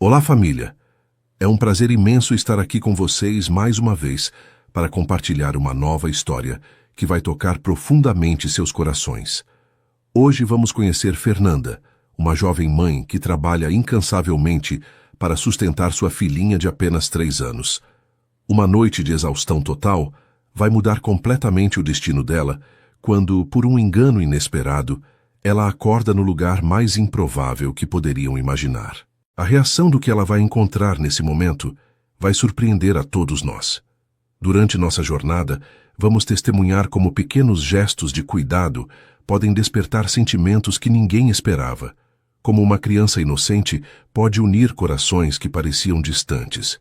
Olá, família! É um prazer imenso estar aqui com vocês mais uma vez para compartilhar uma nova história que vai tocar profundamente seus corações. Hoje vamos conhecer Fernanda, uma jovem mãe que trabalha incansavelmente para sustentar sua filhinha de apenas 3 anos. Uma noite de exaustão total vai mudar completamente o destino dela quando, por um engano inesperado, ela acorda no lugar mais improvável que poderiam imaginar. A reação do que ela vai encontrar nesse momento vai surpreender a todos nós. Durante nossa jornada, vamos testemunhar como pequenos gestos de cuidado podem despertar sentimentos que ninguém esperava, como uma criança inocente pode unir corações que pareciam distantes,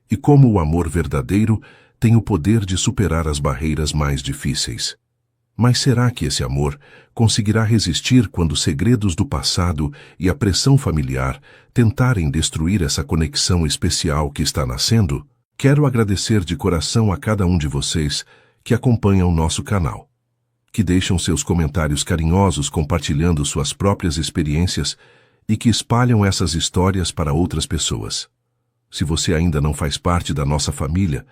e como o amor verdadeiro tem o poder de superar as barreiras mais difíceis. Mas será que esse amor conseguirá resistir quando os segredos do passado e a pressão familiar tentarem destruir essa conexão especial que está nascendo? Quero agradecer de coração a cada um de vocês que acompanham o nosso canal, que deixam seus comentários carinhosos compartilhando suas próprias experiências e que espalham essas histórias para outras pessoas. Se você ainda não faz parte da nossa família,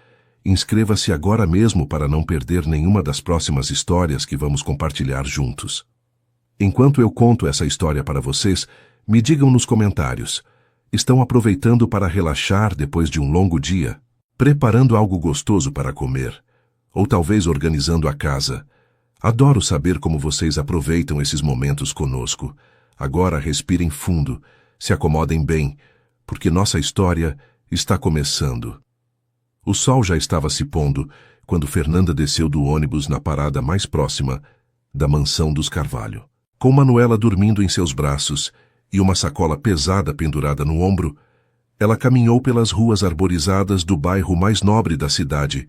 inscreva-se agora mesmo para não perder nenhuma das próximas histórias que vamos compartilhar juntos. Enquanto eu conto essa história para vocês, me digam nos comentários: estão aproveitando para relaxar depois de um longo dia? Preparando algo gostoso para comer? Ou talvez organizando a casa? Adoro saber como vocês aproveitam esses momentos conosco. Agora respirem fundo, se acomodem bem, porque nossa história está começando. O sol já estava se pondo quando Fernanda desceu do ônibus na parada mais próxima da mansão dos Carvalho. Com Manuela dormindo em seus braços e uma sacola pesada pendurada no ombro, ela caminhou pelas ruas arborizadas do bairro mais nobre da cidade,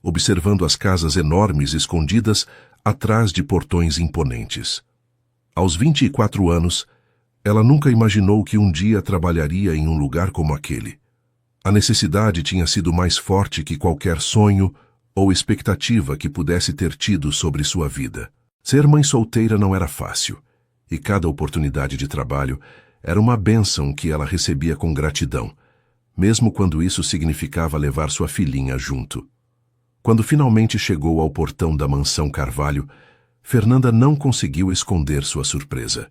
observando as casas enormes escondidas atrás de portões imponentes. Aos 24 anos, ela nunca imaginou que um dia trabalharia em um lugar como aquele. A necessidade tinha sido mais forte que qualquer sonho ou expectativa que pudesse ter tido sobre sua vida. Ser mãe solteira não era fácil, e cada oportunidade de trabalho era uma bênção que ela recebia com gratidão, mesmo quando isso significava levar sua filhinha junto. Quando finalmente chegou ao portão da mansão Carvalho, Fernanda não conseguiu esconder sua surpresa.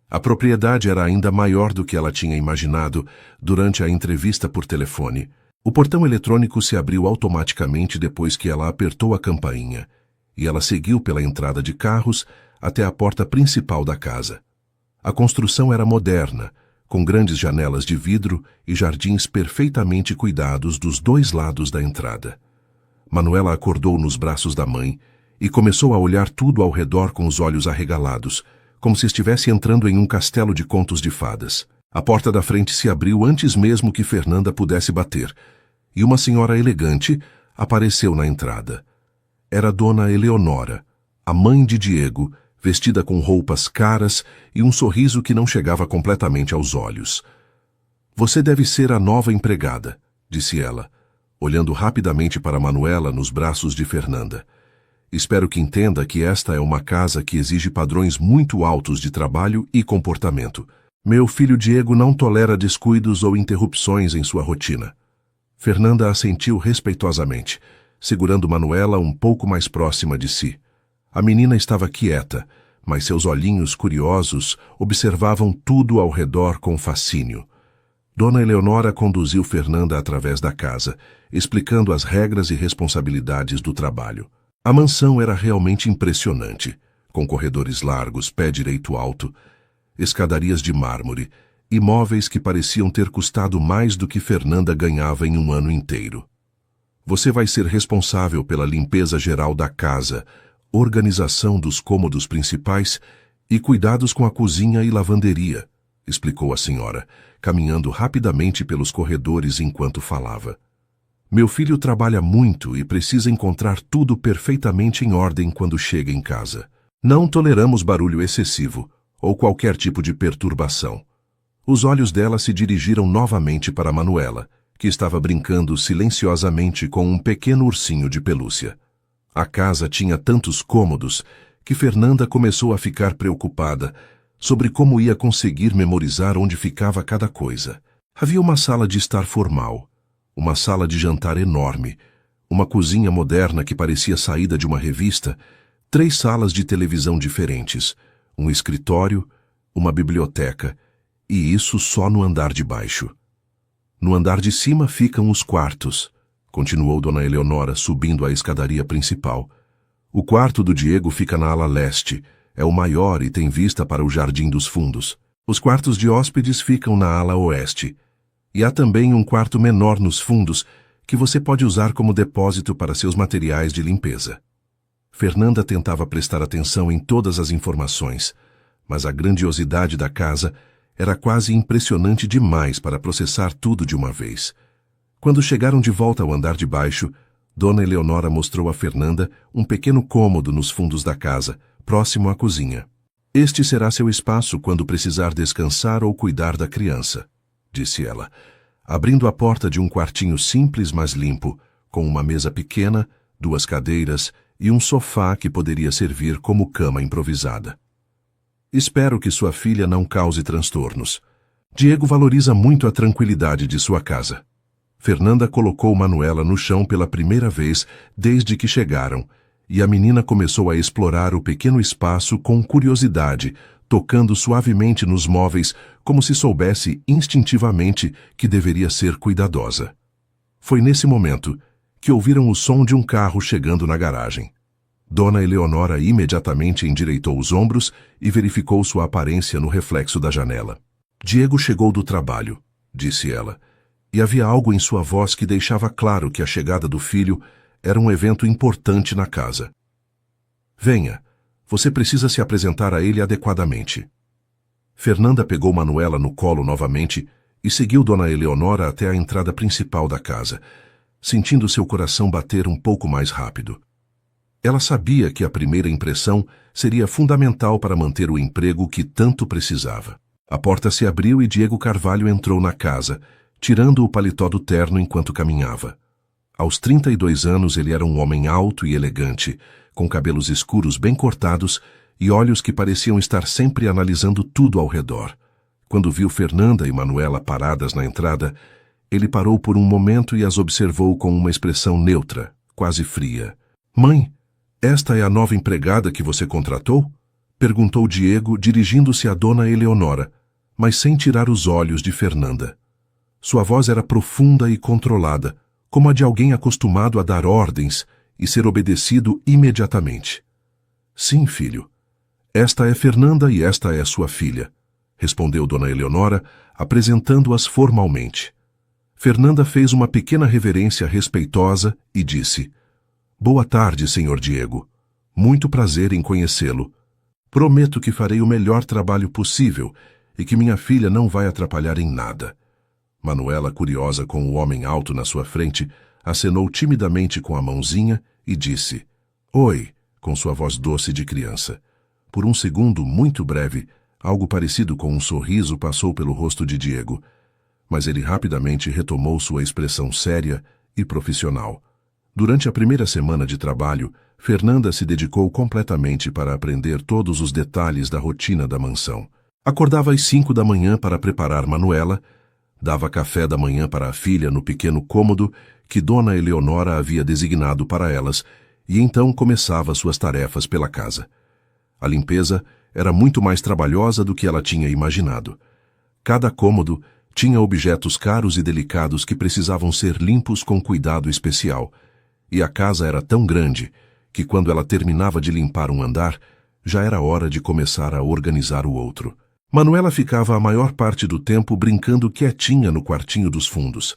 A propriedade era ainda maior do que ela tinha imaginado durante a entrevista por telefone. O portão eletrônico se abriu automaticamente depois que ela apertou a campainha, e ela seguiu pela entrada de carros até a porta principal da casa. A construção era moderna, com grandes janelas de vidro e jardins perfeitamente cuidados dos 2 lados da entrada. Manuela acordou nos braços da mãe e começou a olhar tudo ao redor com os olhos arregalados, como se estivesse entrando em um castelo de contos de fadas. A porta da frente se abriu antes mesmo que Fernanda pudesse bater, e uma senhora elegante apareceu na entrada. Era Dona Eleonora, a mãe de Diego, vestida com roupas caras e um sorriso que não chegava completamente aos olhos. "Você deve ser a nova empregada", disse ela, olhando rapidamente para Manuela nos braços de Fernanda. "Espero que entenda que esta é uma casa que exige padrões muito altos de trabalho e comportamento. Meu filho Diego não tolera descuidos ou interrupções em sua rotina." Fernanda assentiu respeitosamente, segurando Manuela um pouco mais próxima de si. A menina estava quieta, mas seus olhinhos curiosos observavam tudo ao redor com fascínio. Dona Eleonora conduziu Fernanda através da casa, explicando as regras e responsabilidades do trabalho. A mansão era realmente impressionante, com corredores largos, pé direito alto, escadarias de mármore e móveis que pareciam ter custado mais do que Fernanda ganhava em um ano inteiro. "Você vai ser responsável pela limpeza geral da casa, organização dos cômodos principais e cuidados com a cozinha e lavanderia", explicou a senhora, caminhando rapidamente pelos corredores enquanto falava. "Meu filho trabalha muito e precisa encontrar tudo perfeitamente em ordem quando chega em casa. Não toleramos barulho excessivo ou qualquer tipo de perturbação." Os olhos dela se dirigiram novamente para Manuela, que estava brincando silenciosamente com um pequeno ursinho de pelúcia. A casa tinha tantos cômodos que Fernanda começou a ficar preocupada sobre como ia conseguir memorizar onde ficava cada coisa. Havia uma sala de estar formal, uma sala de jantar enorme, uma cozinha moderna que parecia saída de uma revista, 3 salas de televisão diferentes, um escritório, uma biblioteca, e isso só no andar de baixo. No andar de cima ficam os quartos, continuou Dona Eleonora subindo a escadaria principal. O quarto do Diego fica na ala leste, é o maior e tem vista para o Jardim dos Fundos. Os quartos de hóspedes ficam na ala oeste. E há também um quarto menor nos fundos, que você pode usar como depósito para seus materiais de limpeza. Fernanda tentava prestar atenção em todas as informações, mas a grandiosidade da casa era quase impressionante demais para processar tudo de uma vez. Quando chegaram de volta ao andar de baixo, Dona Eleonora mostrou a Fernanda um pequeno cômodo nos fundos da casa, próximo à cozinha. Este será seu espaço quando precisar descansar ou cuidar da criança, disse ela, abrindo a porta de um quartinho simples, mas limpo, com uma mesa pequena, 2 cadeiras e um sofá que poderia servir como cama improvisada. Espero que sua filha não cause transtornos. Diego valoriza muito a tranquilidade de sua casa. Fernanda colocou Manuela no chão pela primeira vez desde que chegaram, e a menina começou a explorar o pequeno espaço com curiosidade, tocando suavemente nos móveis como se soubesse instintivamente que deveria ser cuidadosa. Foi nesse momento que ouviram o som de um carro chegando na garagem. Dona Eleonora imediatamente endireitou os ombros e verificou sua aparência no reflexo da janela. Diego chegou do trabalho, disse ela, e havia algo em sua voz que deixava claro que a chegada do filho era um evento importante na casa. Venha, você precisa se apresentar a ele adequadamente. Fernanda pegou Manuela no colo novamente e seguiu Dona Eleonora até a entrada principal da casa, sentindo seu coração bater um pouco mais rápido. Ela sabia que a primeira impressão seria fundamental para manter o emprego que tanto precisava. A porta se abriu e Diego Carvalho entrou na casa, tirando o paletó do terno enquanto caminhava. Aos 32 anos ele era um homem alto e elegante, com cabelos escuros bem cortados e olhos que pareciam estar sempre analisando tudo ao redor. Quando viu Fernanda e Manuela paradas na entrada, ele parou por um momento e as observou com uma expressão neutra, quase fria. Mãe, esta é a nova empregada que você contratou? Perguntou Diego, dirigindo-se a Dona Eleonora, mas sem tirar os olhos de Fernanda. Sua voz era profunda e controlada, como a de alguém acostumado a dar ordens e ser obedecido imediatamente. Sim, filho. Esta é Fernanda e esta é sua filha, respondeu Dona Eleonora, apresentando-as formalmente. Fernanda fez uma pequena reverência respeitosa e disse: Boa tarde, Sr. Diego. Muito prazer em conhecê-lo. Prometo que farei o melhor trabalho possível e que minha filha não vai atrapalhar em nada. Manuela, curiosa com o homem alto na sua frente, acenou timidamente com a mãozinha e disse: Oi, com sua voz doce de criança. Por um segundo muito breve, algo parecido com um sorriso passou pelo rosto de Diego, mas ele rapidamente retomou sua expressão séria e profissional. Durante a primeira semana de trabalho, Fernanda se dedicou completamente para aprender todos os detalhes da rotina da mansão. Acordava às 5 da manhã para preparar Manuela, dava café da manhã para a filha no pequeno cômodo que Dona Eleonora havia designado para elas e então começava suas tarefas pela casa. A limpeza era muito mais trabalhosa do que ela tinha imaginado. Cada cômodo tinha objetos caros e delicados que precisavam ser limpos com cuidado especial, e a casa era tão grande que quando ela terminava de limpar um andar, já era hora de começar a organizar o outro. Manuela ficava a maior parte do tempo brincando quietinha no quartinho dos fundos,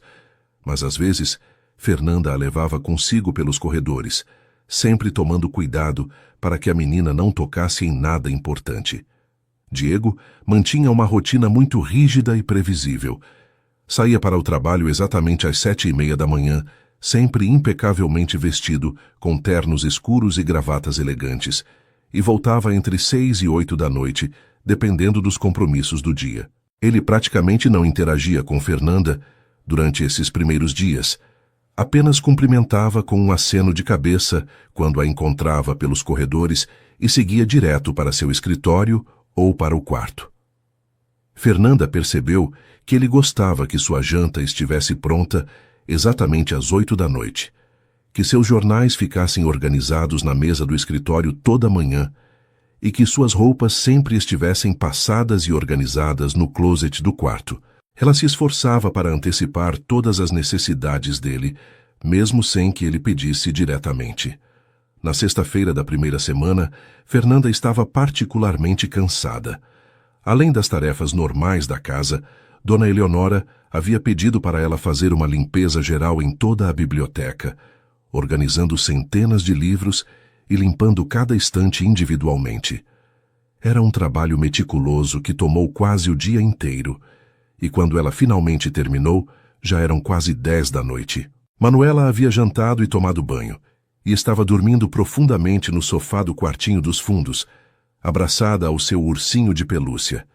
mas às vezes Fernanda a levava consigo pelos corredores, sempre tomando cuidado para que a menina não tocasse em nada importante. Diego mantinha uma rotina muito rígida e previsível. Saía para o trabalho exatamente às 7:30 da manhã, sempre impecavelmente vestido, com ternos escuros e gravatas elegantes, e voltava entre 6 e 8 da noite, dependendo dos compromissos do dia. Ele praticamente não interagia com Fernanda durante esses primeiros dias, apenas cumprimentava com um aceno de cabeça quando a encontrava pelos corredores e seguia direto para seu escritório ou para o quarto. Fernanda percebeu que ele gostava que sua janta estivesse pronta exatamente às 8 da noite, que seus jornais ficassem organizados na mesa do escritório toda manhã e que suas roupas sempre estivessem passadas e organizadas no closet do quarto. Ela se esforçava para antecipar todas as necessidades dele, mesmo sem que ele pedisse diretamente. Na sexta-feira da primeira semana, Fernanda estava particularmente cansada. Além das tarefas normais da casa, Dona Eleonora havia pedido para ela fazer uma limpeza geral em toda a biblioteca, organizando centenas de livros e limpando cada estante individualmente. Era um trabalho meticuloso que tomou quase o dia inteiro, e quando ela finalmente terminou, já eram quase 10 da noite. Manuela havia jantado e tomado banho, e estava dormindo profundamente no sofá do quartinho dos fundos, abraçada ao seu ursinho de pelúcia.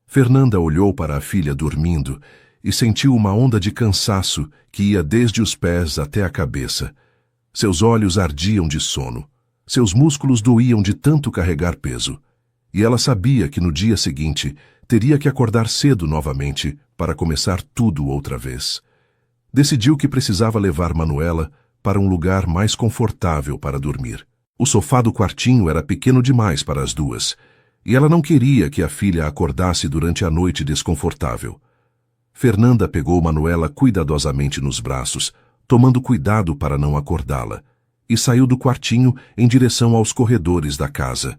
Fernanda olhou para a filha dormindo e sentiu uma onda de cansaço que ia desde os pés até a cabeça. Seus olhos ardiam de sono. Seus músculos doíam de tanto carregar peso. E ela sabia que no dia seguinte teria que acordar cedo novamente para começar tudo outra vez. Decidiu que precisava levar Manuela para um lugar mais confortável para dormir. O sofá do quartinho era pequeno demais para as duas, e ela não queria que a filha acordasse durante a noite desconfortável. Fernanda pegou Manuela cuidadosamente nos braços, tomando cuidado para não acordá-la, e saiu do quartinho em direção aos corredores da casa.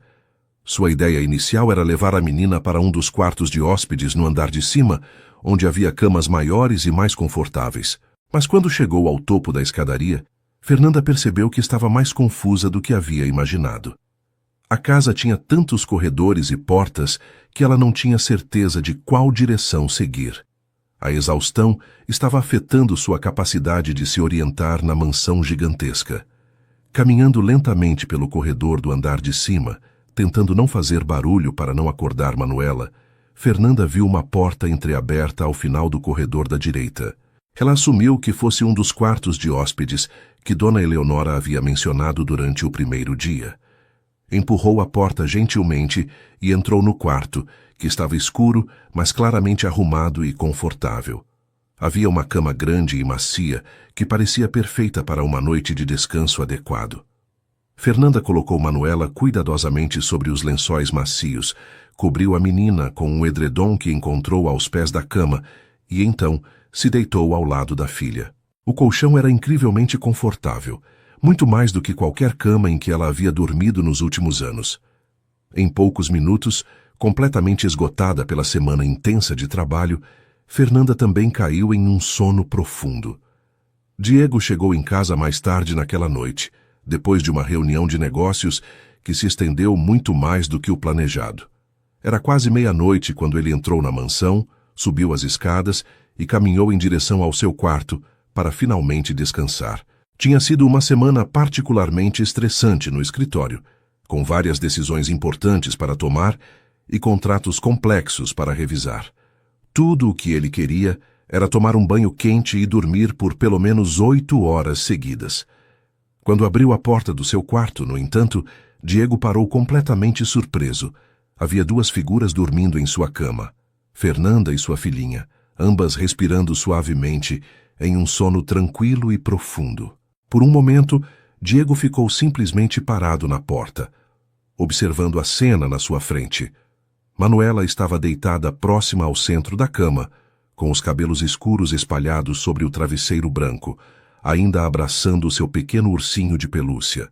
Sua ideia inicial era levar a menina para um dos quartos de hóspedes no andar de cima, onde havia camas maiores e mais confortáveis. Mas quando chegou ao topo da escadaria, Fernanda percebeu que estava mais confusa do que havia imaginado. A casa tinha tantos corredores e portas que ela não tinha certeza de qual direção seguir. A exaustão estava afetando sua capacidade de se orientar na mansão gigantesca. Caminhando lentamente pelo corredor do andar de cima, tentando não fazer barulho para não acordar Manuela, Fernanda viu uma porta entreaberta ao final do corredor da direita. Ela assumiu que fosse um dos quartos de hóspedes que Dona Eleonora havia mencionado durante o primeiro dia. Empurrou a porta gentilmente e entrou no quarto, que estava escuro, mas claramente arrumado e confortável. Havia uma cama grande e macia que parecia perfeita para uma noite de descanso adequado. Fernanda colocou Manuela cuidadosamente sobre os lençóis macios, cobriu a menina com um edredom que encontrou aos pés da cama e então se deitou ao lado da filha. O colchão era incrivelmente confortável, muito mais do que qualquer cama em que ela havia dormido nos últimos anos. Em poucos minutos, completamente esgotada pela semana intensa de trabalho, Fernanda também caiu em um sono profundo. Diego chegou em casa mais tarde naquela noite, depois de uma reunião de negócios que se estendeu muito mais do que o planejado. Era quase meia-noite quando ele entrou na mansão, subiu as escadas e caminhou em direção ao seu quarto para finalmente descansar. Tinha sido uma semana particularmente estressante no escritório, com várias decisões importantes para tomar e contratos complexos para revisar. Tudo o que ele queria era tomar um banho quente e dormir por pelo menos 8 horas seguidas. Quando abriu a porta do seu quarto, no entanto, Diego parou completamente surpreso. Havia 2 figuras dormindo em sua cama, Fernanda e sua filhinha, ambas respirando suavemente em um sono tranquilo e profundo. Por um momento, Diego ficou simplesmente parado na porta, observando a cena na sua frente. Manuela estava deitada próxima ao centro da cama, com os cabelos escuros espalhados sobre o travesseiro branco, ainda abraçando seu pequeno ursinho de pelúcia.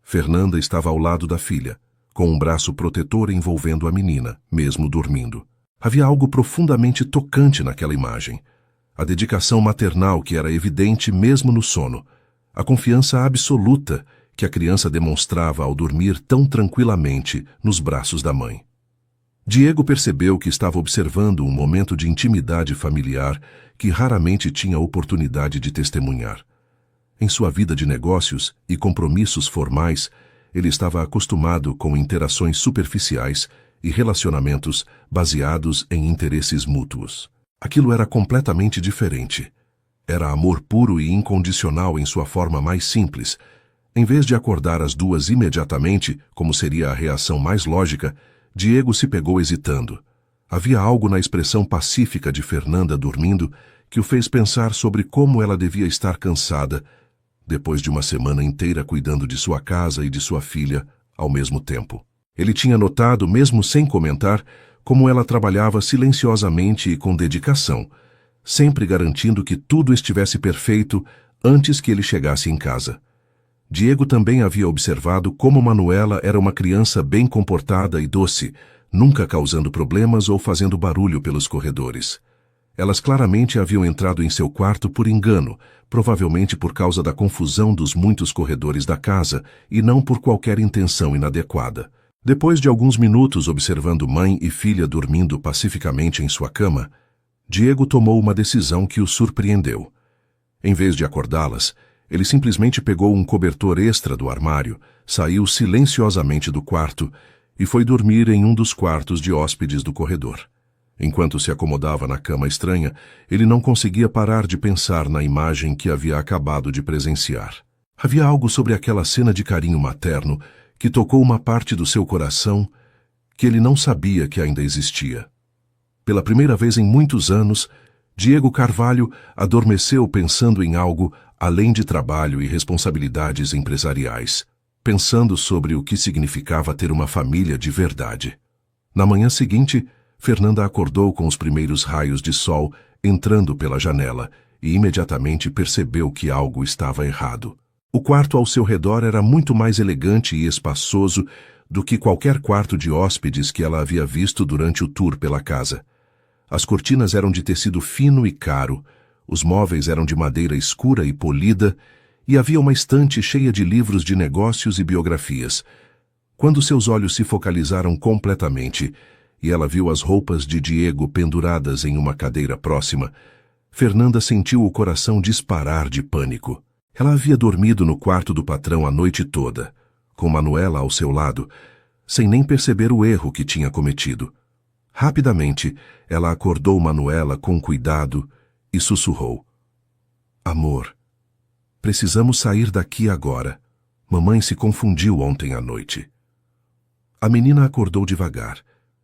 Fernanda estava ao lado da filha, com um braço protetor envolvendo a menina, mesmo dormindo. Havia algo profundamente tocante naquela imagem. A dedicação maternal que era evidente mesmo no sono, a confiança absoluta que a criança demonstrava ao dormir tão tranquilamente nos braços da mãe. Diego percebeu que estava observando um momento de intimidade familiar que raramente tinha oportunidade de testemunhar. Em sua vida de negócios e compromissos formais, ele estava acostumado com interações superficiais e relacionamentos baseados em interesses mútuos. Aquilo era completamente diferente. Era amor puro e incondicional em sua forma mais simples. Em vez de acordar as duas imediatamente, como seria a reação mais lógica, Diego se pegou hesitando. Havia algo na expressão pacífica de Fernanda dormindo que o fez pensar sobre como ela devia estar cansada, depois de uma semana inteira cuidando de sua casa e de sua filha ao mesmo tempo. Ele tinha notado, mesmo sem comentar, como ela trabalhava silenciosamente e com dedicação, sempre garantindo que tudo estivesse perfeito antes que ele chegasse em casa. Diego também havia observado como Manuela era uma criança bem comportada e doce, nunca causando problemas ou fazendo barulho pelos corredores. Elas claramente haviam entrado em seu quarto por engano, provavelmente por causa da confusão dos muitos corredores da casa e não por qualquer intenção inadequada. Depois de alguns minutos observando mãe e filha dormindo pacificamente em sua cama, Diego tomou uma decisão que o surpreendeu. Em vez de acordá-las, ele simplesmente pegou um cobertor extra do armário, saiu silenciosamente do quarto e foi dormir em um dos quartos de hóspedes do corredor. Enquanto se acomodava na cama estranha, ele não conseguia parar de pensar na imagem que havia acabado de presenciar. Havia algo sobre aquela cena de carinho materno que tocou uma parte do seu coração que ele não sabia que ainda existia. Pela primeira vez em muitos anos, Diego Carvalho adormeceu pensando em algo além de trabalho e responsabilidades empresariais, pensando sobre o que significava ter uma família de verdade. Na manhã seguinte, Fernanda acordou com os primeiros raios de sol entrando pela janela e imediatamente percebeu que algo estava errado. O quarto ao seu redor era muito mais elegante e espaçoso do que qualquer quarto de hóspedes que ela havia visto durante o tour pela casa. As cortinas eram de tecido fino e caro, os móveis eram de madeira escura e polida, e havia uma estante cheia de livros de negócios e biografias. Quando seus olhos se focalizaram completamente e ela viu as roupas de Diego penduradas em uma cadeira próxima, Fernanda sentiu o coração disparar de pânico. Ela havia dormido no quarto do patrão a noite toda, com Manuela ao seu lado, sem nem perceber o erro que tinha cometido. Rapidamente, ela acordou Manuela com cuidado e sussurrou: "Amor, precisamos sair daqui agora. Mamãe se confundiu ontem à noite." A menina acordou devagar,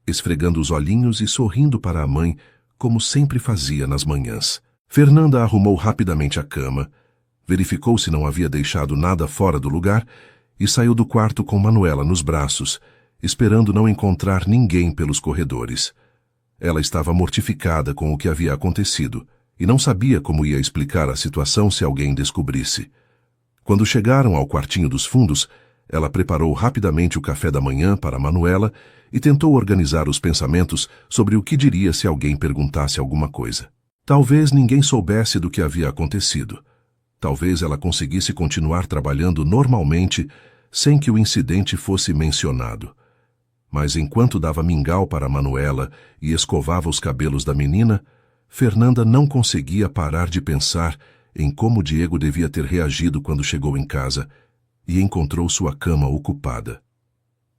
esfregando os olhinhos e sorrindo para a mãe, como sempre fazia nas manhãs. Fernanda arrumou rapidamente a cama, verificou se não havia deixado nada fora do lugar e saiu do quarto com Manuela nos braços, esperando não encontrar ninguém pelos corredores. Ela estava mortificada com o que havia acontecido e não sabia como ia explicar a situação se alguém descobrisse. Quando chegaram ao quartinho dos fundos, ela preparou rapidamente o café da manhã para Manuela e tentou organizar os pensamentos sobre o que diria se alguém perguntasse alguma coisa. Talvez ninguém soubesse do que havia acontecido. Talvez ela conseguisse continuar trabalhando normalmente sem que o incidente fosse mencionado. Mas enquanto dava mingau para Manuela e escovava os cabelos da menina, Fernanda não conseguia parar de pensar em como Diego devia ter reagido quando chegou em casa e encontrou sua cama ocupada.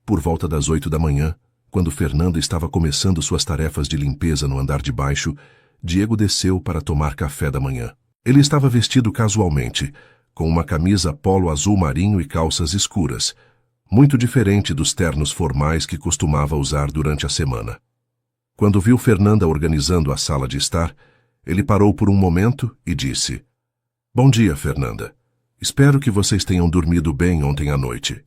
Por volta das 8 da manhã, quando Fernanda estava começando suas tarefas de limpeza no andar de baixo, Diego desceu para tomar café da manhã. Ele estava vestido casualmente, com uma camisa polo azul marinho e calças escuras, muito diferente dos ternos formais que costumava usar durante a semana. Quando viu Fernanda organizando a sala de estar, ele parou por um momento e disse: "Bom dia, Fernanda. Espero que vocês tenham dormido bem ontem à noite."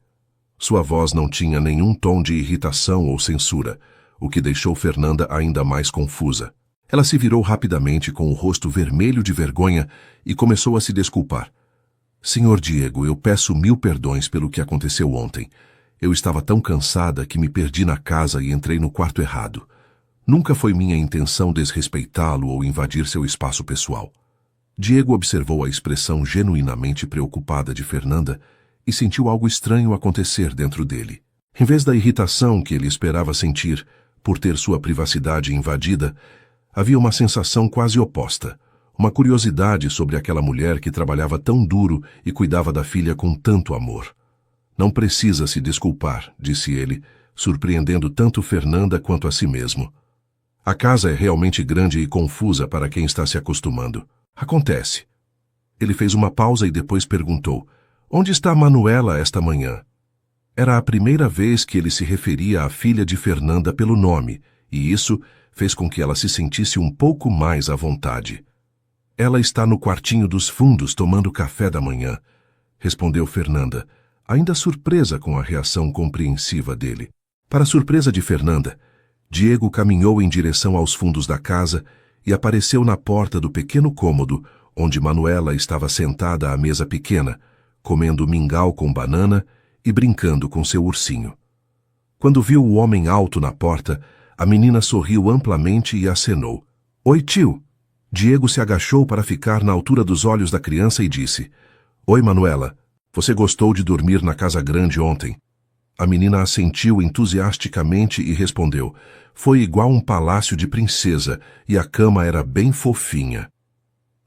Sua voz não tinha nenhum tom de irritação ou censura, o que deixou Fernanda ainda mais confusa. Ela se virou rapidamente com o rosto vermelho de vergonha e começou a se desculpar. "Senhor Diego, eu peço 1000 perdões pelo que aconteceu ontem. Eu estava tão cansada que me perdi na casa e entrei no quarto errado. Nunca foi minha intenção desrespeitá-lo ou invadir seu espaço pessoal." Diego observou a expressão genuinamente preocupada de Fernanda e sentiu algo estranho acontecer dentro dele. Em vez da irritação que ele esperava sentir por ter sua privacidade invadida, havia uma sensação quase oposta, uma curiosidade sobre aquela mulher que trabalhava tão duro e cuidava da filha com tanto amor. "Não precisa se desculpar", disse ele, surpreendendo tanto Fernanda quanto a si mesmo. "A casa é realmente grande e confusa para quem está se acostumando. Acontece." Ele fez uma pausa e depois perguntou: "Onde está Manuela esta manhã?" Era a primeira vez que ele se referia à filha de Fernanda pelo nome, e isso fez com que ela se sentisse um pouco mais à vontade. Ela está no quartinho dos fundos tomando café da manhã, respondeu Fernanda, ainda surpresa com a reação compreensiva dele. Para surpresa de Fernanda, Diego caminhou em direção aos fundos da casa e apareceu na porta do pequeno cômodo onde Manuela estava sentada à mesa pequena, comendo mingau com banana e brincando com seu ursinho. Quando viu o homem alto na porta, a menina sorriu amplamente e acenou. Oi, tio! Diego se agachou para ficar na altura dos olhos da criança e disse, Oi, Manuela, você gostou de dormir na casa grande ontem? A menina assentiu entusiasticamente e respondeu, foi igual um palácio de princesa e a cama era bem fofinha.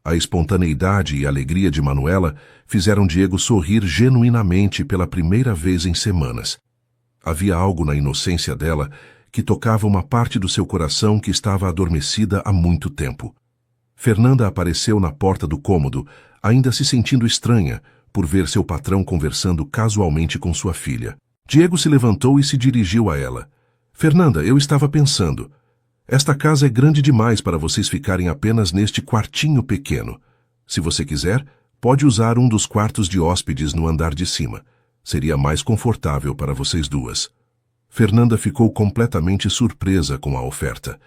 A espontaneidade e alegria de Manuela fizeram Diego sorrir genuinamente pela primeira vez em semanas. Havia algo na inocência dela que tocava uma parte do seu coração que estava adormecida há muito tempo. Fernanda apareceu na porta do cômodo, ainda se sentindo estranha por ver seu patrão conversando casualmente com sua filha. Diego se levantou e se dirigiu a ela. Fernanda, eu estava pensando. Esta casa é grande demais para vocês ficarem apenas neste quartinho pequeno. Se você quiser, pode usar um dos quartos de hóspedes no andar de cima. Seria mais confortável para vocês duas. Fernanda ficou completamente surpresa com a oferta.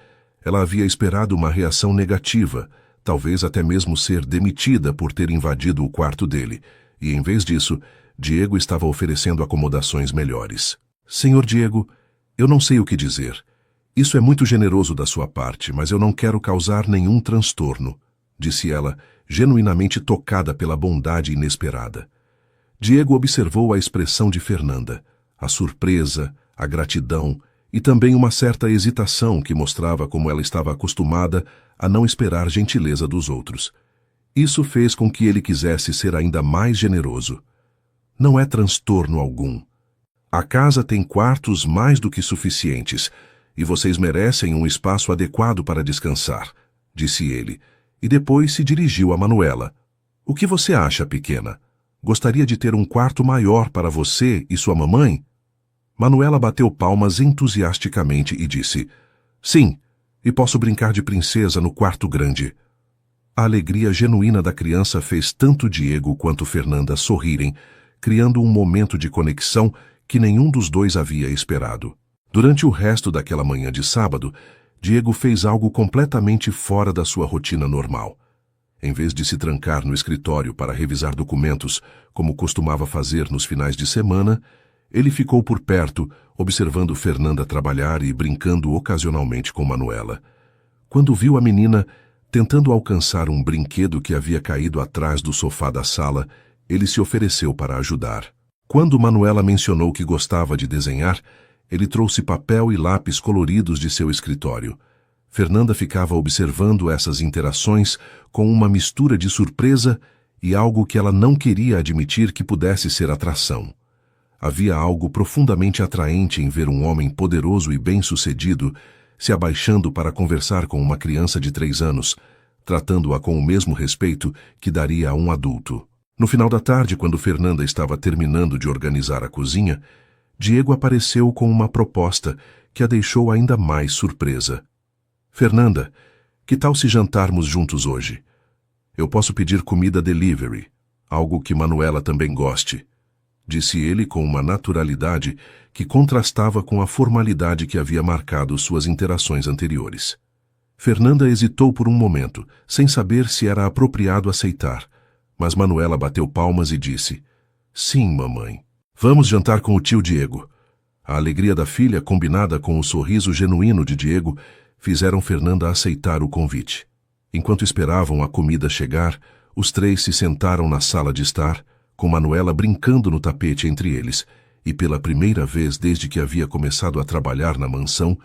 Ela havia esperado uma reação negativa, talvez até mesmo ser demitida por ter invadido o quarto dele, e em vez disso, Diego estava oferecendo acomodações melhores. Senhor Diego, eu não sei o que dizer. Isso é muito generoso da sua parte, mas eu não quero causar nenhum transtorno, disse ela, genuinamente tocada pela bondade inesperada. Diego observou a expressão de Fernanda, a surpresa, a gratidão e também uma certa hesitação que mostrava como ela estava acostumada a não esperar gentileza dos outros. Isso fez com que ele quisesse ser ainda mais generoso. Não é transtorno algum. A casa tem quartos mais do que suficientes, e vocês merecem um espaço adequado para descansar, disse ele, e depois se dirigiu a Manuela. O que você acha, pequena? Gostaria de ter um quarto maior para você e sua mamãe? Manuela bateu palmas entusiasticamente e disse, sim, e posso brincar de princesa no quarto grande. A alegria genuína da criança fez tanto Diego quanto Fernanda sorrirem, criando um momento de conexão que nenhum dos dois havia esperado. Durante o resto daquela manhã de sábado, Diego fez algo completamente fora da sua rotina normal. Em vez de se trancar no escritório para revisar documentos, como costumava fazer nos finais de semana, ele ficou por perto, observando Fernanda trabalhar e brincando ocasionalmente com Manuela. Quando viu a menina tentando alcançar um brinquedo que havia caído atrás do sofá da sala, ele se ofereceu para ajudar. Quando Manuela mencionou que gostava de desenhar, ele trouxe papel e lápis coloridos de seu escritório. Fernanda ficava observando essas interações com uma mistura de surpresa e algo que ela não queria admitir que pudesse ser atração. Havia algo profundamente atraente em ver um homem poderoso e bem-sucedido se abaixando para conversar com uma criança de 3 anos, tratando-a com o mesmo respeito que daria a um adulto. No final da tarde, quando Fernanda estava terminando de organizar a cozinha, Diego apareceu com uma proposta que a deixou ainda mais surpresa. Fernanda, que tal se jantarmos juntos hoje? Eu posso pedir comida delivery, algo que Manuela também goste, disse ele com uma naturalidade que contrastava com a formalidade que havia marcado suas interações anteriores. Fernanda hesitou por um momento, sem saber se era apropriado aceitar, mas Manuela bateu palmas e disse, sim, mamãe. Vamos jantar com o tio Diego. A alegria da filha, combinada com o sorriso genuíno de Diego, fizeram Fernanda aceitar o convite. Enquanto esperavam a comida chegar, os 3 se sentaram na sala de estar, com Manuela brincando no tapete entre eles, e pela primeira vez desde que havia começado a trabalhar na mansão,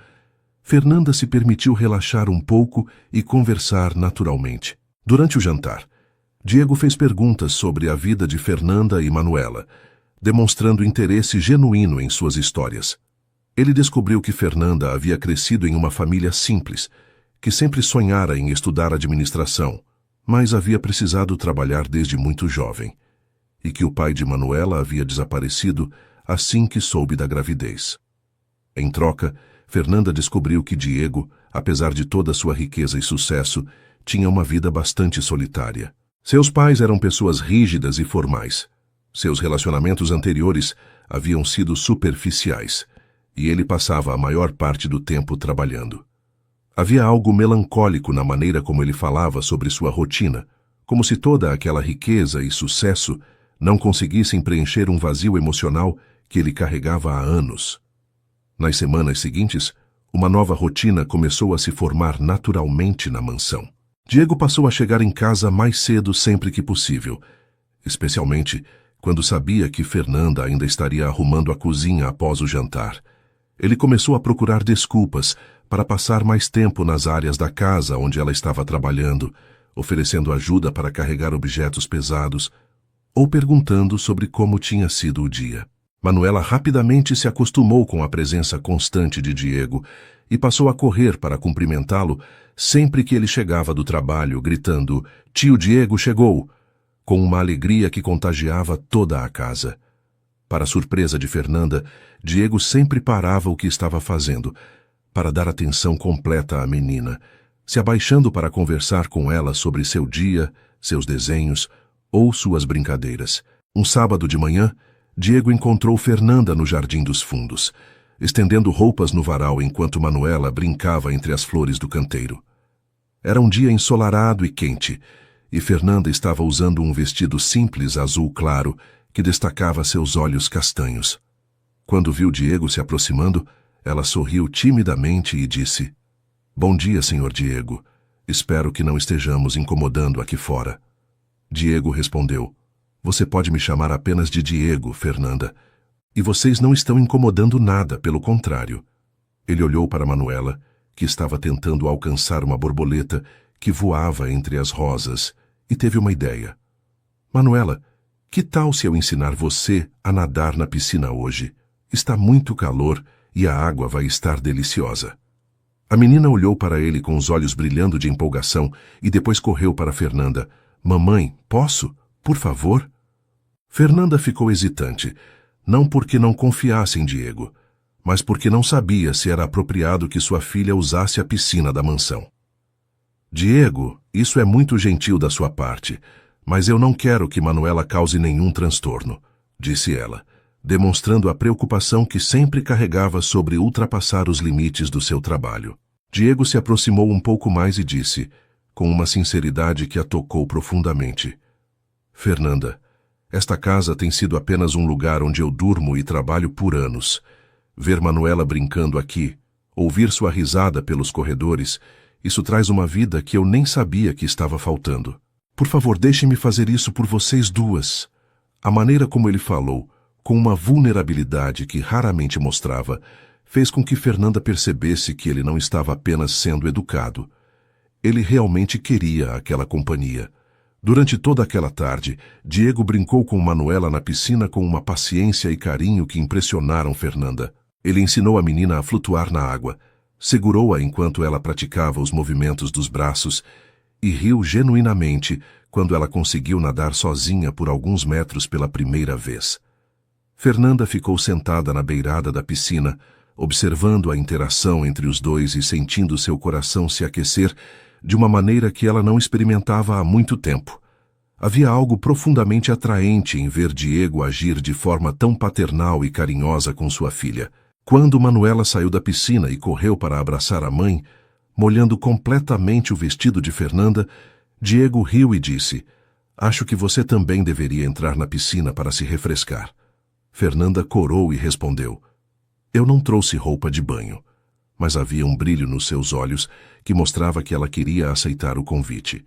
Fernanda se permitiu relaxar um pouco e conversar naturalmente. Durante o jantar, Diego fez perguntas sobre a vida de Fernanda e Manuela, demonstrando interesse genuíno em suas histórias. Ele descobriu que Fernanda havia crescido em uma família simples, que sempre sonhara em estudar administração, mas havia precisado trabalhar desde muito jovem, e que o pai de Manuela havia desaparecido assim que soube da gravidez. Em troca, Fernanda descobriu que Diego, apesar de toda sua riqueza e sucesso, tinha uma vida bastante solitária. Seus pais eram pessoas rígidas e formais. Seus relacionamentos anteriores haviam sido superficiais, e ele passava a maior parte do tempo trabalhando. Havia algo melancólico na maneira como ele falava sobre sua rotina, como se toda aquela riqueza e sucesso não conseguissem preencher um vazio emocional que ele carregava há anos. Nas semanas seguintes, uma nova rotina começou a se formar naturalmente na mansão. Diego passou a chegar em casa mais cedo sempre que possível, especialmente quando sabia que Fernanda ainda estaria arrumando a cozinha após o jantar. Ele começou a procurar desculpas para passar mais tempo nas áreas da casa onde ela estava trabalhando, oferecendo ajuda para carregar objetos pesados ou perguntando sobre como tinha sido o dia. Manuela rapidamente se acostumou com a presença constante de Diego e passou a correr para cumprimentá-lo sempre que ele chegava do trabalho, gritando: "Tio Diego chegou!", com uma alegria que contagiava toda a casa. Para surpresa de Fernanda, Diego sempre parava o que estava fazendo para dar atenção completa à menina, se abaixando para conversar com ela sobre seu dia, seus desenhos ou suas brincadeiras. Um sábado de manhã, Diego encontrou Fernanda no Jardim dos Fundos, estendendo roupas no varal enquanto Manuela brincava entre as flores do canteiro. Era um dia ensolarado e quente, e Fernanda estava usando um vestido simples azul claro que destacava seus olhos castanhos. Quando viu Diego se aproximando, ela sorriu timidamente e disse: "Bom dia, senhor Diego. Espero que não estejamos incomodando aqui fora." Diego respondeu: "Você pode me chamar apenas de Diego, Fernanda. E vocês não estão incomodando nada, pelo contrário." Ele olhou para Manuela, que estava tentando alcançar uma borboleta que voava entre as rosas, e teve uma ideia. "Manuela, que tal se eu ensinar você a nadar na piscina hoje? Está muito calor e a água vai estar deliciosa." A menina olhou para ele com os olhos brilhando de empolgação e depois correu para Fernanda. "Mamãe, posso? Por favor?" Fernanda ficou hesitante, não porque não confiasse em Diego, mas porque não sabia se era apropriado que sua filha usasse a piscina da mansão. "Diego, isso é muito gentil da sua parte, mas eu não quero que Manuela cause nenhum transtorno", disse ela, demonstrando a preocupação que sempre carregava sobre ultrapassar os limites do seu trabalho. Diego se aproximou um pouco mais e disse, com uma sinceridade que a tocou profundamente: "Fernanda, esta casa tem sido apenas um lugar onde eu durmo e trabalho por anos. Ver Manuela brincando aqui, ouvir sua risada pelos corredores, isso traz uma vida que eu nem sabia que estava faltando. Por favor, deixe-me fazer isso por vocês duas." A maneira como ele falou, com uma vulnerabilidade que raramente mostrava, fez com que Fernanda percebesse que ele não estava apenas sendo educado. Ele realmente queria aquela companhia. Durante toda aquela tarde, Diego brincou com Manuela na piscina com uma paciência e carinho que impressionaram Fernanda. Ele ensinou a menina a flutuar na água, segurou-a enquanto ela praticava os movimentos dos braços e riu genuinamente quando ela conseguiu nadar sozinha por alguns metros pela primeira vez. Fernanda ficou sentada na beirada da piscina, observando a interação entre os dois e sentindo seu coração se aquecer de uma maneira que ela não experimentava há muito tempo. Havia algo profundamente atraente em ver Diego agir de forma tão paternal e carinhosa com sua filha. Quando Manuela saiu da piscina e correu para abraçar a mãe, molhando completamente o vestido de Fernanda, Diego riu e disse: "Acho que você também deveria entrar na piscina para se refrescar." Fernanda corou e respondeu: "Eu não trouxe roupa de banho." Mas havia um brilho nos seus olhos que mostrava que ela queria aceitar o convite.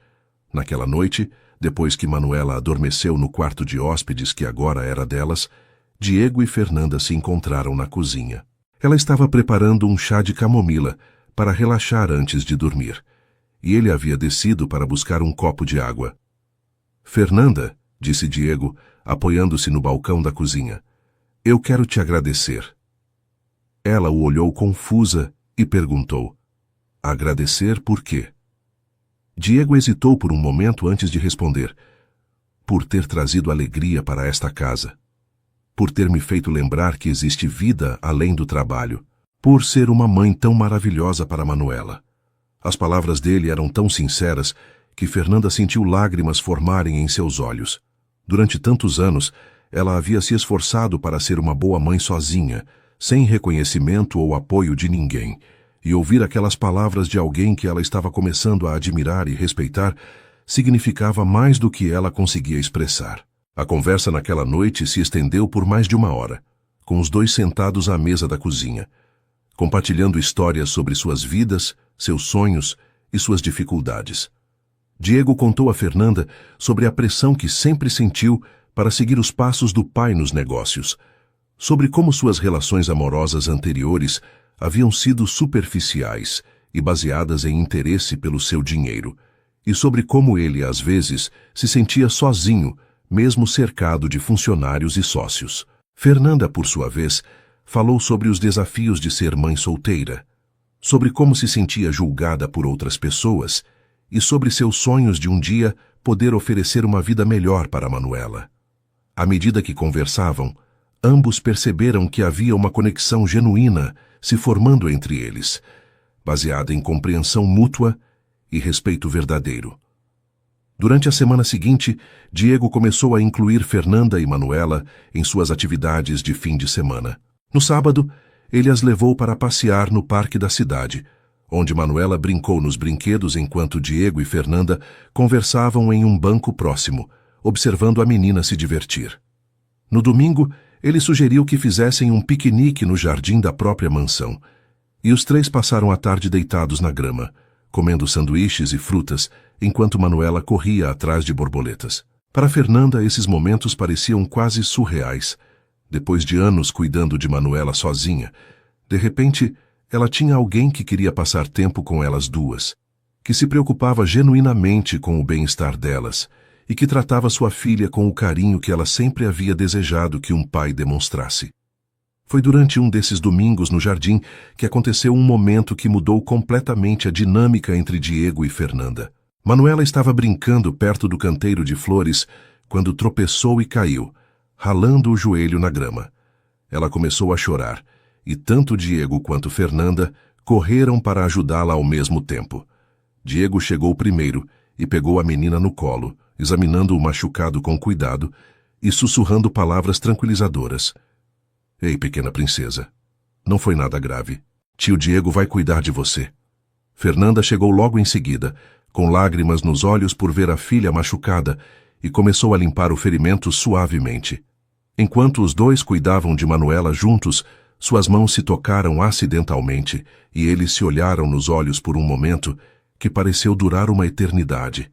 Naquela noite, depois que Manuela adormeceu no quarto de hóspedes que agora era delas, Diego e Fernanda se encontraram na cozinha. Ela estava preparando um chá de camomila para relaxar antes de dormir, e ele havia descido para buscar um copo de água. "Fernanda", disse Diego, apoiando-se no balcão da cozinha, "eu quero te agradecer." Ela o olhou confusa e perguntou: "Agradecer por quê?" Diego hesitou por um momento antes de responder: "Por ter trazido alegria para esta casa. Por ter me feito lembrar que existe vida além do trabalho. Por ser uma mãe tão maravilhosa para Manuela." As palavras dele eram tão sinceras que Fernanda sentiu lágrimas formarem em seus olhos. Durante tantos anos, ela havia se esforçado para ser uma boa mãe sozinha, sem reconhecimento ou apoio de ninguém, e ouvir aquelas palavras de alguém que ela estava começando a admirar e respeitar significava mais do que ela conseguia expressar. A conversa naquela noite se estendeu por mais de 1 hora, com os dois sentados à mesa da cozinha, compartilhando histórias sobre suas vidas, seus sonhos e suas dificuldades. Diego contou a Fernanda sobre a pressão que sempre sentiu para seguir os passos do pai nos negócios, sobre como suas relações amorosas anteriores haviam sido superficiais e baseadas em interesse pelo seu dinheiro, e sobre como ele, às vezes, se sentia sozinho, mesmo cercado de funcionários e sócios. Fernanda, por sua vez, falou sobre os desafios de ser mãe solteira, sobre como se sentia julgada por outras pessoas e sobre seus sonhos de um dia poder oferecer uma vida melhor para Manuela. À medida que conversavam, ambos perceberam que havia uma conexão genuína se formando entre eles, baseada em compreensão mútua e respeito verdadeiro. Durante a semana seguinte, Diego começou a incluir Fernanda e Manuela em suas atividades de fim de semana. No sábado, ele as levou para passear no parque da cidade, onde Manuela brincou nos brinquedos enquanto Diego e Fernanda conversavam em um banco próximo, observando a menina se divertir. No domingo, ele sugeriu que fizessem um piquenique no jardim da própria mansão, e os três passaram a tarde deitados na grama, comendo sanduíches e frutas, enquanto Manuela corria atrás de borboletas. Para Fernanda, esses momentos pareciam quase surreais. Depois de anos cuidando de Manuela sozinha, de repente, ela tinha alguém que queria passar tempo com elas duas, que se preocupava genuinamente com o bem-estar delas e que tratava sua filha com o carinho que ela sempre havia desejado que um pai demonstrasse. Foi durante um desses domingos no jardim que aconteceu um momento que mudou completamente a dinâmica entre Diego e Fernanda. Manuela estava brincando perto do canteiro de flores quando tropeçou e caiu, ralando o joelho na grama. Ela começou a chorar, e tanto Diego quanto Fernanda correram para ajudá-la ao mesmo tempo. Diego chegou primeiro e pegou a menina no colo, examinando o machucado com cuidado e sussurrando palavras tranquilizadoras. Ei, pequena princesa, não foi nada grave. Tio Diego vai cuidar de você. Fernanda chegou logo em seguida, com lágrimas nos olhos por ver a filha machucada, e começou a limpar o ferimento suavemente. Enquanto os dois cuidavam de Manuela juntos, suas mãos se tocaram acidentalmente e eles se olharam nos olhos por um momento que pareceu durar uma eternidade.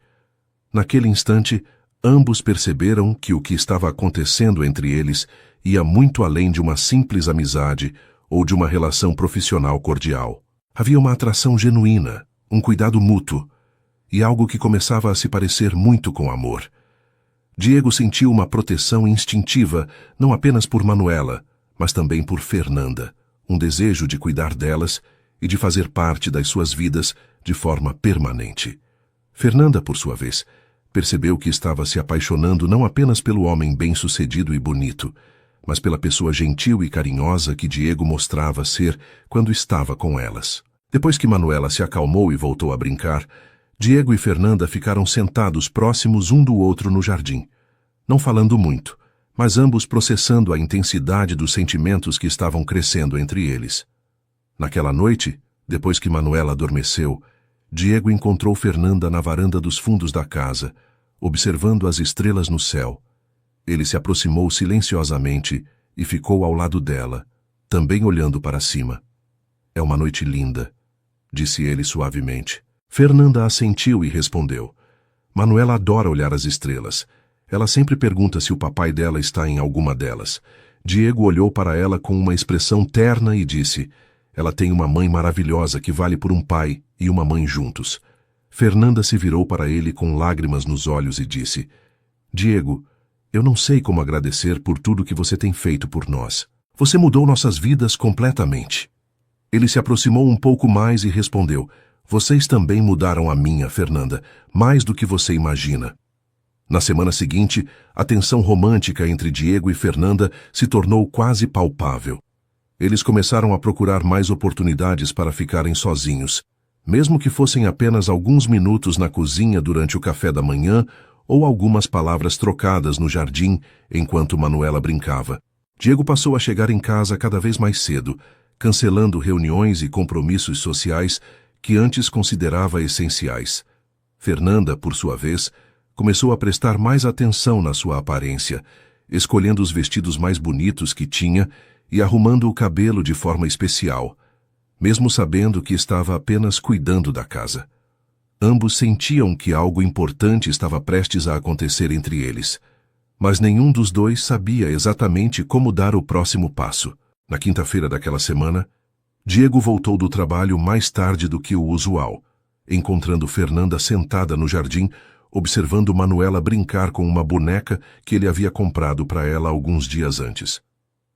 Naquele instante, ambos perceberam que o que estava acontecendo entre eles ia muito além de uma simples amizade ou de uma relação profissional cordial. Havia uma atração genuína, um cuidado mútuo, e algo que começava a se parecer muito com amor. Diego sentiu uma proteção instintiva, não apenas por Manuela, mas também por Fernanda, um desejo de cuidar delas e de fazer parte das suas vidas de forma permanente. Fernanda, por sua vez, percebeu que estava se apaixonando não apenas pelo homem bem-sucedido e bonito, mas pela pessoa gentil e carinhosa que Diego mostrava ser quando estava com elas. Depois que Manuela se acalmou e voltou a brincar, Diego e Fernanda ficaram sentados próximos um do outro no jardim, não falando muito, mas ambos processando a intensidade dos sentimentos que estavam crescendo entre eles. Naquela noite, depois que Manuela adormeceu, Diego encontrou Fernanda na varanda dos fundos da casa, observando as estrelas no céu. Ele se aproximou silenciosamente e ficou ao lado dela, também olhando para cima. É uma noite linda, disse ele suavemente. Fernanda assentiu e respondeu. Manuela adora olhar as estrelas. Ela sempre pergunta se o papai dela está em alguma delas. Diego olhou para ela com uma expressão terna e disse, ela tem uma mãe maravilhosa que vale por um pai e uma mãe juntos. Fernanda se virou para ele com lágrimas nos olhos e disse, Diego, eu não sei como agradecer por tudo que você tem feito por nós. Você mudou nossas vidas completamente. Ele se aproximou um pouco mais e respondeu, vocês também mudaram a minha, Fernanda, mais do que você imagina. Na semana seguinte, a tensão romântica entre Diego e Fernanda se tornou quase palpável. Eles começaram a procurar mais oportunidades para ficarem sozinhos, mesmo que fossem apenas alguns minutos na cozinha durante o café da manhã ou algumas palavras trocadas no jardim enquanto Manuela brincava. Diego passou a chegar em casa cada vez mais cedo, cancelando reuniões e compromissos sociais que antes considerava essenciais. Fernanda, por sua vez, começou a prestar mais atenção na sua aparência, escolhendo os vestidos mais bonitos que tinha e arrumando o cabelo de forma especial, mesmo sabendo que estava apenas cuidando da casa. Ambos sentiam que algo importante estava prestes a acontecer entre eles, mas nenhum dos dois sabia exatamente como dar o próximo passo. Na quinta-feira daquela semana, Diego voltou do trabalho mais tarde do que o usual, encontrando Fernanda sentada no jardim, observando Manuela brincar com uma boneca que ele havia comprado para ela alguns dias antes.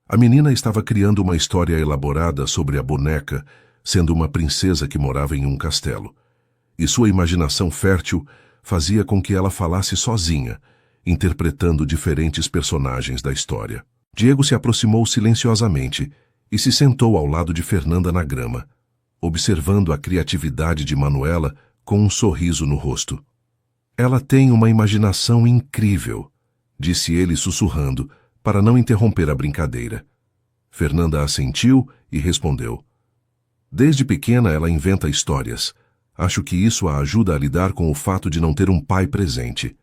A menina estava criando uma história elaborada sobre a boneca, sendo uma princesa que morava em um castelo. E sua imaginação fértil fazia com que ela falasse sozinha, interpretando diferentes personagens da história. Diego se aproximou silenciosamente e se sentou ao lado de Fernanda na grama, observando a criatividade de Manuela com um sorriso no rosto. Ela tem uma imaginação incrível, disse ele sussurrando, para não interromper a brincadeira. Fernanda assentiu e respondeu. Desde pequena ela inventa histórias. Acho que isso a ajuda a lidar com o fato de não ter um pai presente.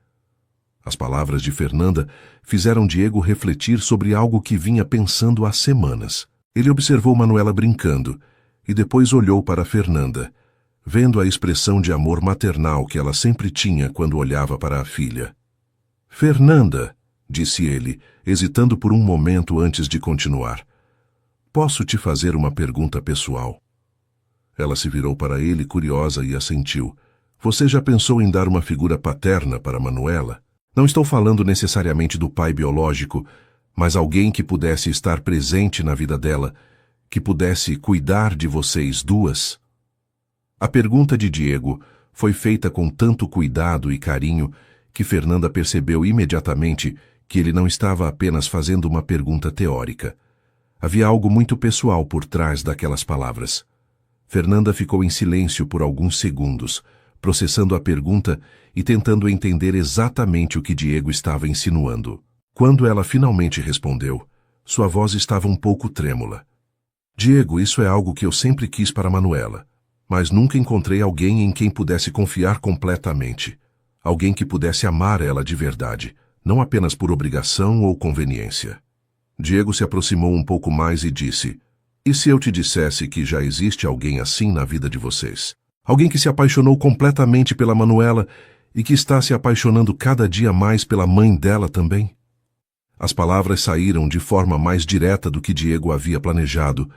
As palavras de Fernanda fizeram Diego refletir sobre algo que vinha pensando há semanas. Ele observou Manuela brincando e depois olhou para Fernanda, vendo a expressão de amor maternal que ela sempre tinha quando olhava para a filha. Fernanda, disse ele, hesitando por um momento antes de continuar. Posso te fazer uma pergunta pessoal? Ela se virou para ele curiosa e assentiu. Você já pensou em dar uma figura paterna para Manuela? Não estou falando necessariamente do pai biológico, mas alguém que pudesse estar presente na vida dela, que pudesse cuidar de vocês duas? A pergunta de Diego foi feita com tanto cuidado e carinho que Fernanda percebeu imediatamente que ele não estava apenas fazendo uma pergunta teórica. Havia algo muito pessoal por trás daquelas palavras. Fernanda ficou em silêncio por alguns segundos, processando a pergunta e tentando entender exatamente o que Diego estava insinuando. Quando ela finalmente respondeu, sua voz estava um pouco trêmula. Diego, isso é algo que eu sempre quis para Manuela, mas nunca encontrei alguém em quem pudesse confiar completamente. Alguém que pudesse amar ela de verdade, não apenas por obrigação ou conveniência. Diego se aproximou um pouco mais e disse, e se eu te dissesse que já existe alguém assim na vida de vocês? Alguém que se apaixonou completamente pela Manuela e que está se apaixonando cada dia mais pela mãe dela também? As palavras saíram de forma mais direta do que Diego havia planejado,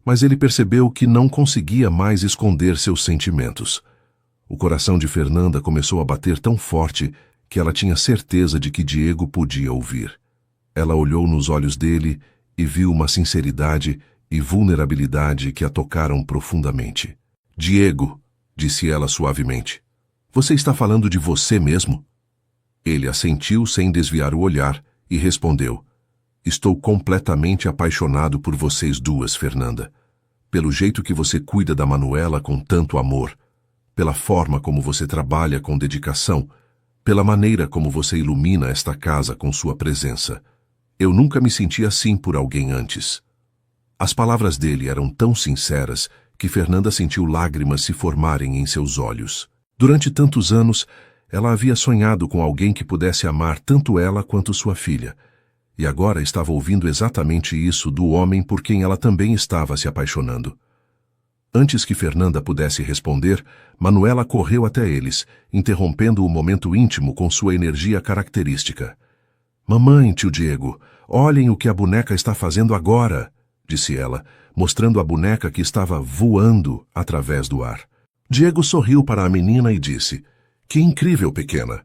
mas ele percebeu que não conseguia mais esconder seus sentimentos. O coração de Fernanda começou a bater tão forte que ela tinha certeza de que Diego podia ouvir. Ela olhou nos olhos dele e viu uma sinceridade e vulnerabilidade que a tocaram profundamente. Diego, disse ela suavemente, você está falando de você mesmo? Ele assentiu sem desviar o olhar e respondeu, estou completamente apaixonado por vocês duas, Fernanda. Pelo jeito que você cuida da Manuela com tanto amor, pela forma como você trabalha com dedicação, pela maneira como você ilumina esta casa com sua presença. Eu nunca me senti assim por alguém antes. As palavras dele eram tão sinceras que Fernanda sentiu lágrimas se formarem em seus olhos. Durante tantos anos, ela havia sonhado com alguém que pudesse amar tanto ela quanto sua filha, e agora estava ouvindo exatamente isso do homem por quem ela também estava se apaixonando. Antes que Fernanda pudesse responder, Manuela correu até eles, interrompendo o momento íntimo com sua energia característica. Mamãe, tio Diego, olhem o que a boneca está fazendo agora, disse ela, mostrando a boneca que estava voando através do ar. Diego sorriu para a menina e disse, que incrível, pequena.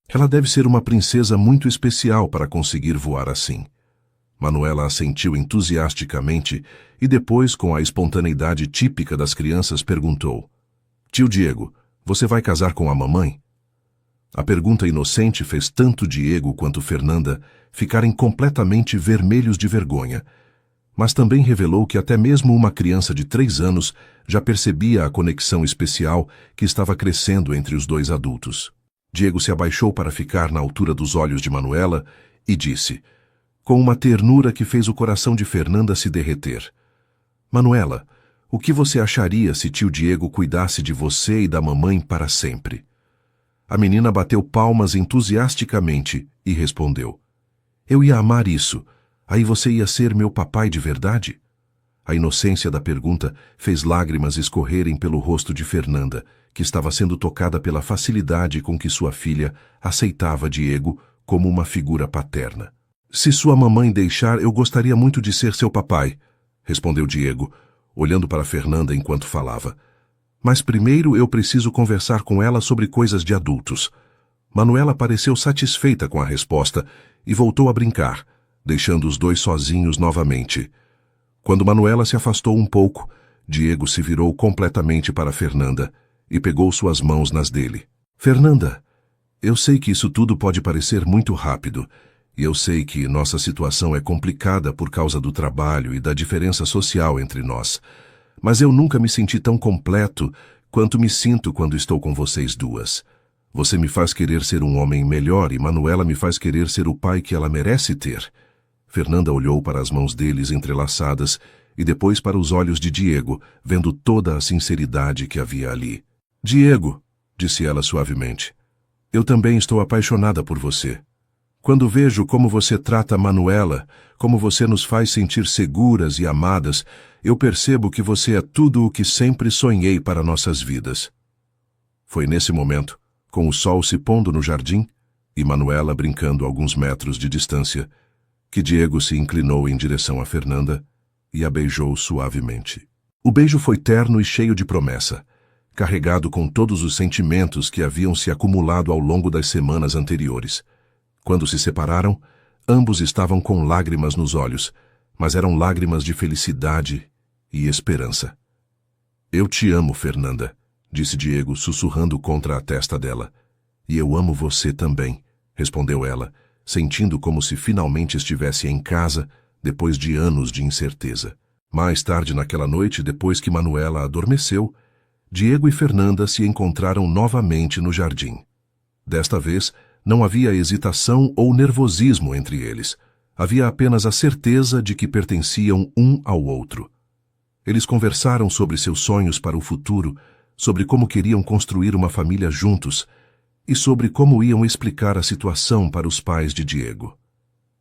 Ela deve ser uma princesa muito especial para conseguir voar assim. Manuela assentiu entusiasticamente e depois, com a espontaneidade típica das crianças, perguntou, tio Diego, você vai casar com a mamãe? A pergunta inocente fez tanto Diego quanto Fernanda ficarem completamente vermelhos de vergonha, mas também revelou que até mesmo uma criança de 3 anos já percebia a conexão especial que estava crescendo entre os dois adultos. Diego se abaixou para ficar na altura dos olhos de Manuela e disse, com uma ternura que fez o coração de Fernanda se derreter: Manuela, o que você acharia se tio Diego cuidasse de você e da mamãe para sempre? A menina bateu palmas entusiasticamente e respondeu: eu ia amar isso. Aí você ia ser meu papai de verdade? A inocência da pergunta fez lágrimas escorrerem pelo rosto de Fernanda, que estava sendo tocada pela facilidade com que sua filha aceitava Diego como uma figura paterna. Se sua mamãe deixar, eu gostaria muito de ser seu papai, respondeu Diego, olhando para Fernanda enquanto falava. Mas primeiro eu preciso conversar com ela sobre coisas de adultos. Manuela pareceu satisfeita com a resposta e voltou a brincar, deixando os dois sozinhos novamente. Quando Manuela se afastou um pouco, Diego se virou completamente para Fernanda e pegou suas mãos nas dele. Fernanda, eu sei que isso tudo pode parecer muito rápido, e eu sei que nossa situação é complicada por causa do trabalho e da diferença social entre nós, mas eu nunca me senti tão completo quanto me sinto quando estou com vocês duas. Você me faz querer ser um homem melhor e Manuela me faz querer ser o pai que ela merece ter. Fernanda olhou para as mãos deles entrelaçadas e depois para os olhos de Diego, vendo toda a sinceridade que havia ali. Diego, disse ela suavemente, eu também estou apaixonada por você. Quando vejo como você trata Manuela, como você nos faz sentir seguras e amadas, eu percebo que você é tudo o que sempre sonhei para nossas vidas. Foi nesse momento, com o sol se pondo no jardim e Manuela brincando a alguns metros de distância, que Diego se inclinou em direção a Fernanda e a beijou suavemente. O beijo foi terno e cheio de promessa, carregado com todos os sentimentos que haviam se acumulado ao longo das semanas anteriores. Quando se separaram, ambos estavam com lágrimas nos olhos, mas eram lágrimas de felicidade e esperança. Eu te amo, Fernanda, disse Diego, sussurrando contra a testa dela. E eu amo você também, respondeu ela, sentindo como se finalmente estivesse em casa depois de anos de incerteza. Mais tarde naquela noite, depois que Manuela adormeceu, Diego e Fernanda se encontraram novamente no jardim. Desta vez, não havia hesitação ou nervosismo entre eles. Havia apenas a certeza de que pertenciam um ao outro. Eles conversaram sobre seus sonhos para o futuro, sobre como queriam construir uma família juntos e sobre como iam explicar a situação para os pais de Diego.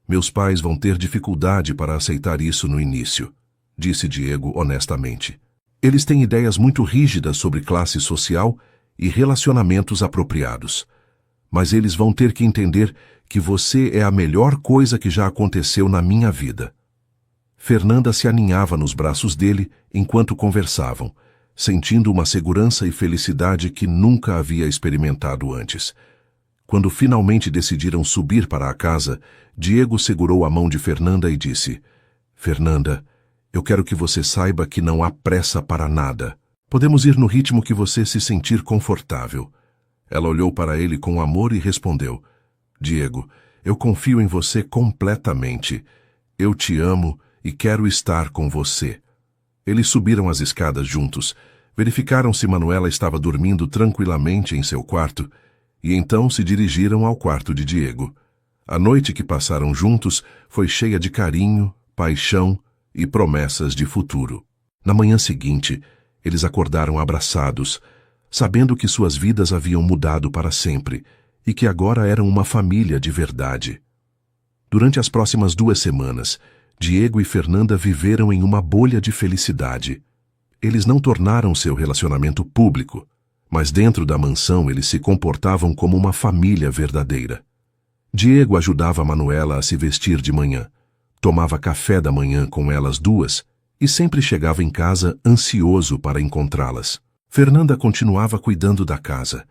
Meus pais vão ter dificuldade para aceitar isso no início, disse Diego honestamente. Eles têm ideias muito rígidas sobre classe social e relacionamentos apropriados. Mas eles vão ter que entender que você é a melhor coisa que já aconteceu na minha vida. Fernanda se aninhava nos braços dele enquanto conversavam, sentindo uma segurança e felicidade que nunca havia experimentado antes. Quando finalmente decidiram subir para a casa, Diego segurou a mão de Fernanda e disse: Fernanda, eu quero que você saiba que não há pressa para nada. Podemos ir no ritmo que você se sentir confortável. Ela olhou para ele com amor e respondeu: Diego, eu confio em você completamente. Eu te amo e quero estar com você. Eles subiram as escadas juntos, verificaram se Manuela estava dormindo tranquilamente em seu quarto e então se dirigiram ao quarto de Diego. A noite que passaram juntos foi cheia de carinho, paixão e promessas de futuro. Na manhã seguinte, eles acordaram abraçados, sabendo que suas vidas haviam mudado para sempre e que agora eram uma família de verdade. Durante as próximas 2 semanas, Diego e Fernanda viveram em uma bolha de felicidade. Eles não tornaram seu relacionamento público, mas dentro da mansão eles se comportavam como uma família verdadeira. Diego ajudava Manuela a se vestir de manhã, tomava café da manhã com elas duas e sempre chegava em casa ansioso para encontrá-las. Fernanda continuava cuidando da casa,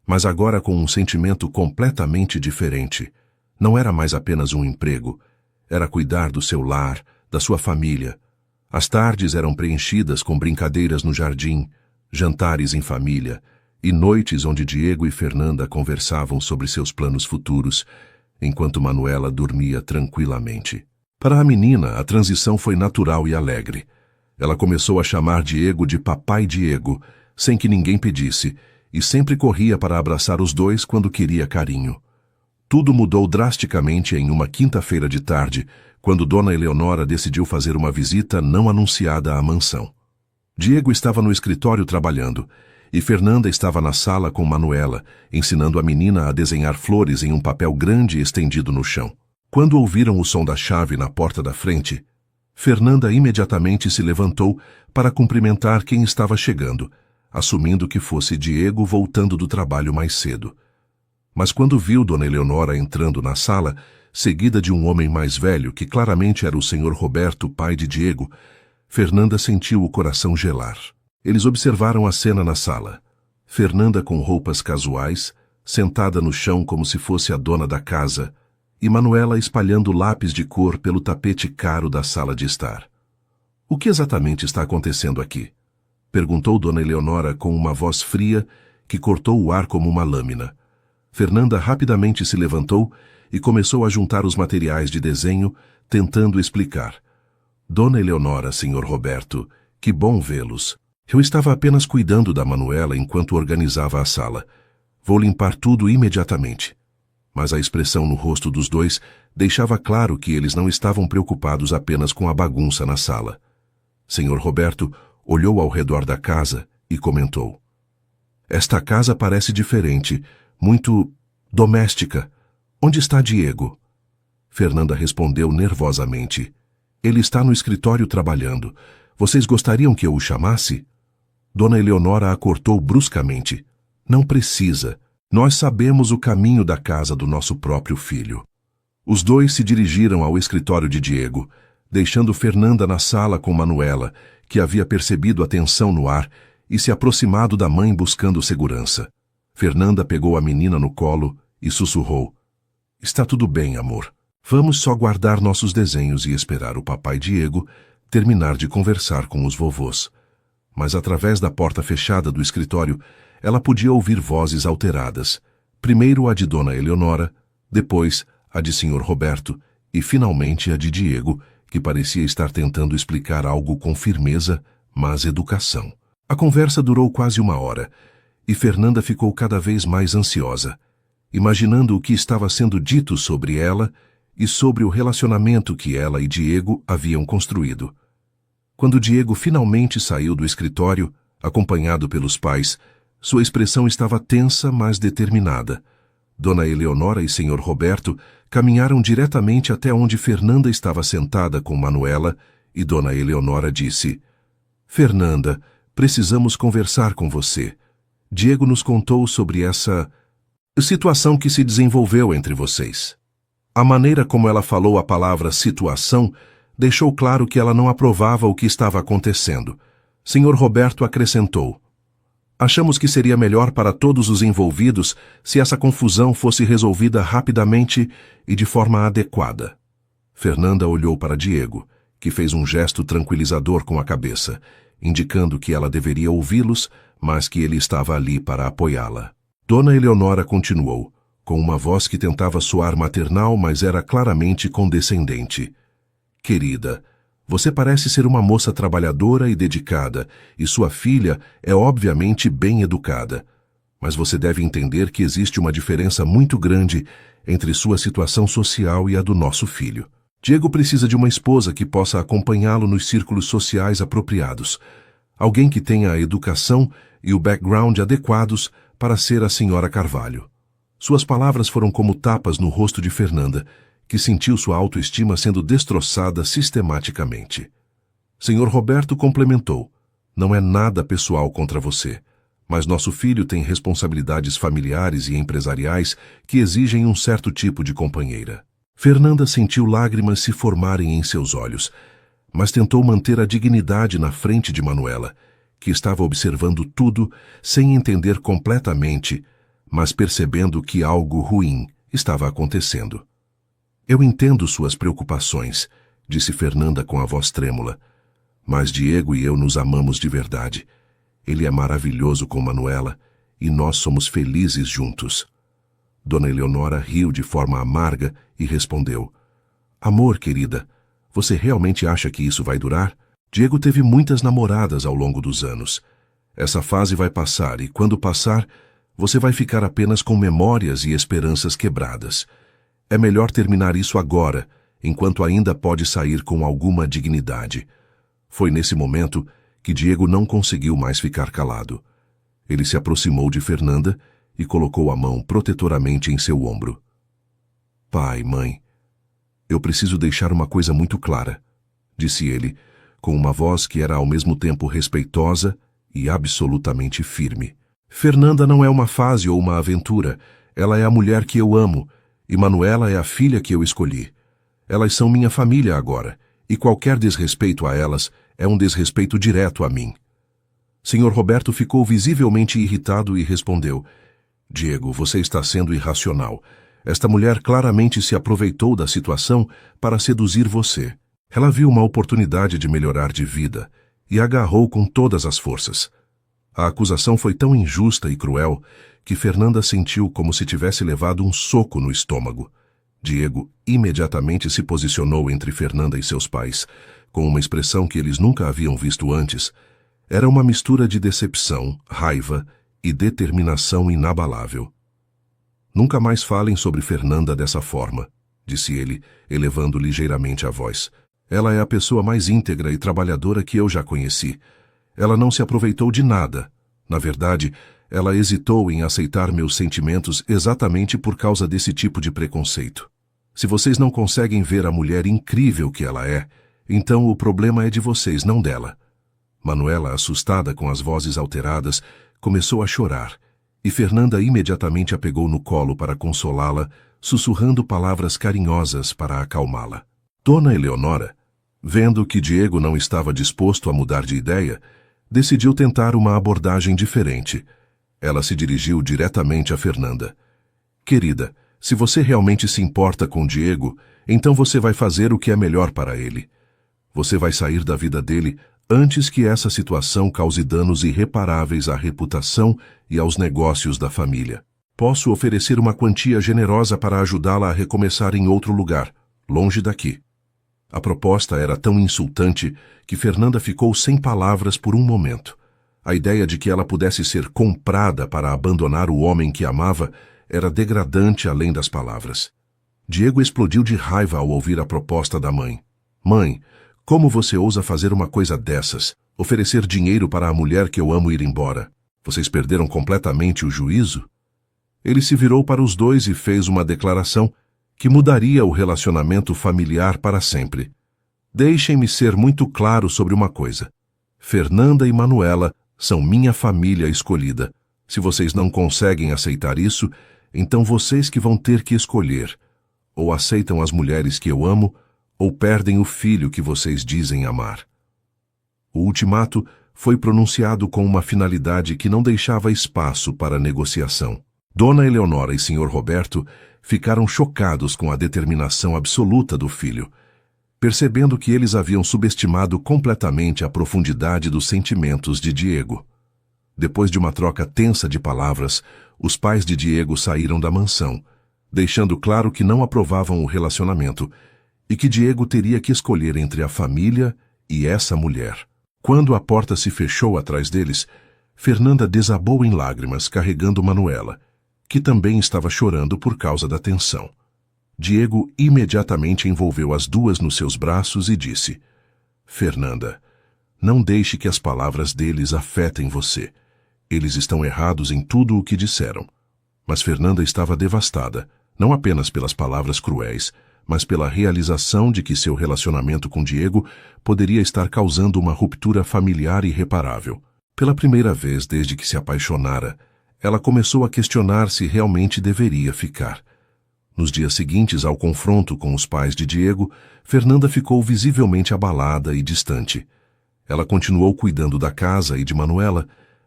mas agora com um sentimento completamente diferente. Não era mais apenas um emprego, era cuidar do seu lar, da sua família. As tardes eram preenchidas com brincadeiras no jardim, jantares em família e noites onde Diego e Fernanda conversavam sobre seus planos futuros, enquanto Manuela dormia tranquilamente. Para a menina, a transição foi natural e alegre. Ela começou a chamar Diego de Papai Diego, sem que ninguém pedisse, e sempre corria para abraçar os dois quando queria carinho. Tudo mudou drasticamente em uma quinta-feira de tarde, quando Dona Eleonora decidiu fazer uma visita não anunciada à mansão. Diego estava no escritório trabalhando, e Fernanda estava na sala com Manuela, ensinando a menina a desenhar flores em um papel grande estendido no chão. Quando ouviram o som da chave na porta da frente, Fernanda imediatamente se levantou para cumprimentar quem estava chegando, assumindo que fosse Diego voltando do trabalho mais cedo. Mas quando viu Dona Eleonora entrando na sala, seguida de um homem mais velho, que claramente era o Sr. Roberto, pai de Diego, Fernanda sentiu o coração gelar. Eles observaram a cena na sala. Fernanda com roupas casuais, sentada no chão como se fosse a dona da casa, e Manuela espalhando lápis de cor pelo tapete caro da sala de estar. "O que exatamente está acontecendo aqui?" perguntou Dona Eleonora com uma voz fria que cortou o ar como uma lâmina. Fernanda rapidamente se levantou e começou a juntar os materiais de desenho, tentando explicar. "Dona Eleonora, Sr. Roberto, que bom vê-los. Eu estava apenas cuidando da Manuela enquanto organizava a sala. Vou limpar tudo imediatamente." Mas a expressão no rosto dos dois deixava claro que eles não estavam preocupados apenas com a bagunça na sala. Sr. Roberto olhou ao redor da casa e comentou: "Esta casa parece diferente, muito doméstica. Onde está Diego?" Fernanda respondeu nervosamente: "Ele está no escritório trabalhando. Vocês gostariam que eu o chamasse?" Dona Eleonora a cortou bruscamente: "Não precisa. Nós sabemos o caminho da casa do nosso próprio filho." Os dois se dirigiram ao escritório de Diego, deixando Fernanda na sala com Manuela, que havia percebido a tensão no ar e se aproximado da mãe buscando segurança. Fernanda pegou a menina no colo e sussurrou: "Está tudo bem, amor. Vamos só guardar nossos desenhos e esperar o papai Diego terminar de conversar com os vovôs." Mas através da porta fechada do escritório, ela podia ouvir vozes alteradas. Primeiro a de Dona Eleonora, depois a de Sr. Roberto e finalmente a de Diego, que parecia estar tentando explicar algo com firmeza, mas educação. A conversa durou quase 1 hora, e Fernanda ficou cada vez mais ansiosa, imaginando o que estava sendo dito sobre ela e sobre o relacionamento que ela e Diego haviam construído. Quando Diego finalmente saiu do escritório, acompanhado pelos pais, sua expressão estava tensa, mas determinada. Dona Eleonora e Sr. Roberto caminharam diretamente até onde Fernanda estava sentada com Manuela, e Dona Eleonora disse: "Fernanda, precisamos conversar com você. Diego nos contou sobre essa situação que se desenvolveu entre vocês." A maneira como ela falou a palavra situação deixou claro que ela não aprovava o que estava acontecendo. Sr. Roberto acrescentou: "Achamos que seria melhor para todos os envolvidos se essa confusão fosse resolvida rapidamente e de forma adequada." Fernanda olhou para Diego, que fez um gesto tranquilizador com a cabeça, indicando que ela deveria ouvi-los, mas que ele estava ali para apoiá-la. Dona Eleonora continuou, com uma voz que tentava soar maternal, mas era claramente condescendente: "Querida, você parece ser uma moça trabalhadora e dedicada, e sua filha é obviamente bem educada. Mas você deve entender que existe uma diferença muito grande entre sua situação social e a do nosso filho. Diego precisa de uma esposa que possa acompanhá-lo nos círculos sociais apropriados. Alguém que tenha a educação e o background adequados para ser a senhora Carvalho." Suas palavras foram como tapas no rosto de Fernanda, que sentiu sua autoestima sendo destroçada sistematicamente. Sr. Roberto complementou: "Não é nada pessoal contra você, mas nosso filho tem responsabilidades familiares e empresariais que exigem um certo tipo de companheira." Fernanda sentiu lágrimas se formarem em seus olhos, mas tentou manter a dignidade na frente de Manuela, que estava observando tudo sem entender completamente, mas percebendo que algo ruim estava acontecendo. "Eu entendo suas preocupações", disse Fernanda com a voz trêmula, "mas Diego e eu nos amamos de verdade. Ele é maravilhoso com Manuela e nós somos felizes juntos." Dona Eleonora riu de forma amarga e respondeu: "Amor, querida, Você realmente acha que isso vai durar? Diego teve muitas namoradas ao longo dos anos. Essa fase vai passar e, quando passar, você vai ficar apenas com memórias e esperanças quebradas. É melhor terminar isso agora, enquanto ainda pode sair com alguma dignidade. Foi nesse momento que Diego não conseguiu mais ficar calado. Ele se aproximou de Fernanda e colocou a mão protetoramente em seu ombro. Pai, mãe, eu preciso deixar uma coisa muito clara, disse ele, com uma voz que era ao mesmo tempo respeitosa e absolutamente firme. Fernanda não é uma fase ou uma aventura, ela é a mulher que eu amo, e Manuela é a filha que eu escolhi. Elas são minha família agora, e qualquer desrespeito a elas é um desrespeito direto a mim. Sr. Roberto ficou visivelmente irritado e respondeu: Diego, você está sendo irracional. Esta mulher claramente se aproveitou da situação para seduzir você. Ela viu uma oportunidade de melhorar de vida e agarrou com todas as forças. A acusação foi tão injusta e cruel que Fernanda sentiu como se tivesse levado um soco no estômago. Diego imediatamente se posicionou entre Fernanda e seus pais, com uma expressão que eles nunca haviam visto antes. Era uma mistura de decepção, raiva e determinação inabalável. Nunca mais falem sobre Fernanda dessa forma, disse ele, elevando ligeiramente a voz. Ela é a pessoa mais íntegra e trabalhadora que eu já conheci. Ela não se aproveitou de nada. Na verdade, ela hesitou em aceitar meus sentimentos exatamente por causa desse tipo de preconceito. Se vocês não conseguem ver a mulher incrível que ela é, então o problema é de vocês, não dela. Manuela, assustada com as vozes alteradas, começou a chorar, e Fernanda imediatamente a pegou no colo para consolá-la, sussurrando palavras carinhosas para acalmá-la. Dona Eleonora, vendo que Diego não estava disposto a mudar de ideia, decidiu tentar uma abordagem diferente. Ela se dirigiu diretamente a Fernanda. Querida, se você realmente se importa com Diego, então você vai fazer o que é melhor para ele. Você vai sair da vida dele antes que essa situação cause danos irreparáveis à reputação e aos negócios da família. Posso oferecer uma quantia generosa para ajudá-la a recomeçar em outro lugar, longe daqui. A proposta era tão insultante que Fernanda ficou sem palavras por um momento. A ideia de que ela pudesse ser comprada para abandonar o homem que amava era degradante além das palavras. Diego explodiu de raiva ao ouvir a proposta da mãe. Mãe, como você ousa fazer uma coisa dessas? Oferecer dinheiro para a mulher que eu amo ir embora? Vocês perderam completamente o juízo? Ele se virou para os dois e fez uma declaração que mudaria o relacionamento familiar para sempre. Deixem-me ser muito claro sobre uma coisa. Fernanda e Manuela são minha família escolhida. Se vocês não conseguem aceitar isso, então vocês que vão ter que escolher. Ou aceitam as mulheres que eu amo, ou perdem o filho que vocês dizem amar. O ultimato foi pronunciado com uma finalidade que não deixava espaço para negociação. Dona Eleonora e Sr. Roberto ficaram chocados com a determinação absoluta do filho, percebendo que eles haviam subestimado completamente a profundidade dos sentimentos de Diego. Depois de uma troca tensa de palavras, os pais de Diego saíram da mansão, deixando claro que não aprovavam o relacionamento e que Diego teria que escolher entre a família e essa mulher. Quando a porta se fechou atrás deles, Fernanda desabou em lágrimas carregando Manuela, que também estava chorando por causa da tensão. Diego imediatamente envolveu as duas nos seus braços e disse: Fernanda, não deixe que as palavras deles afetem você. Eles estão errados em tudo o que disseram. Mas Fernanda estava devastada, não apenas pelas palavras cruéis, mas pela realização de que seu relacionamento com Diego poderia estar causando uma ruptura familiar irreparável. Pela primeira vez desde que se apaixonara, ela começou a questionar se realmente deveria ficar. Nos dias seguintes ao confronto com os pais de Diego, Fernanda ficou visivelmente abalada e distante. Ela continuou cuidando da casa e de Manuela,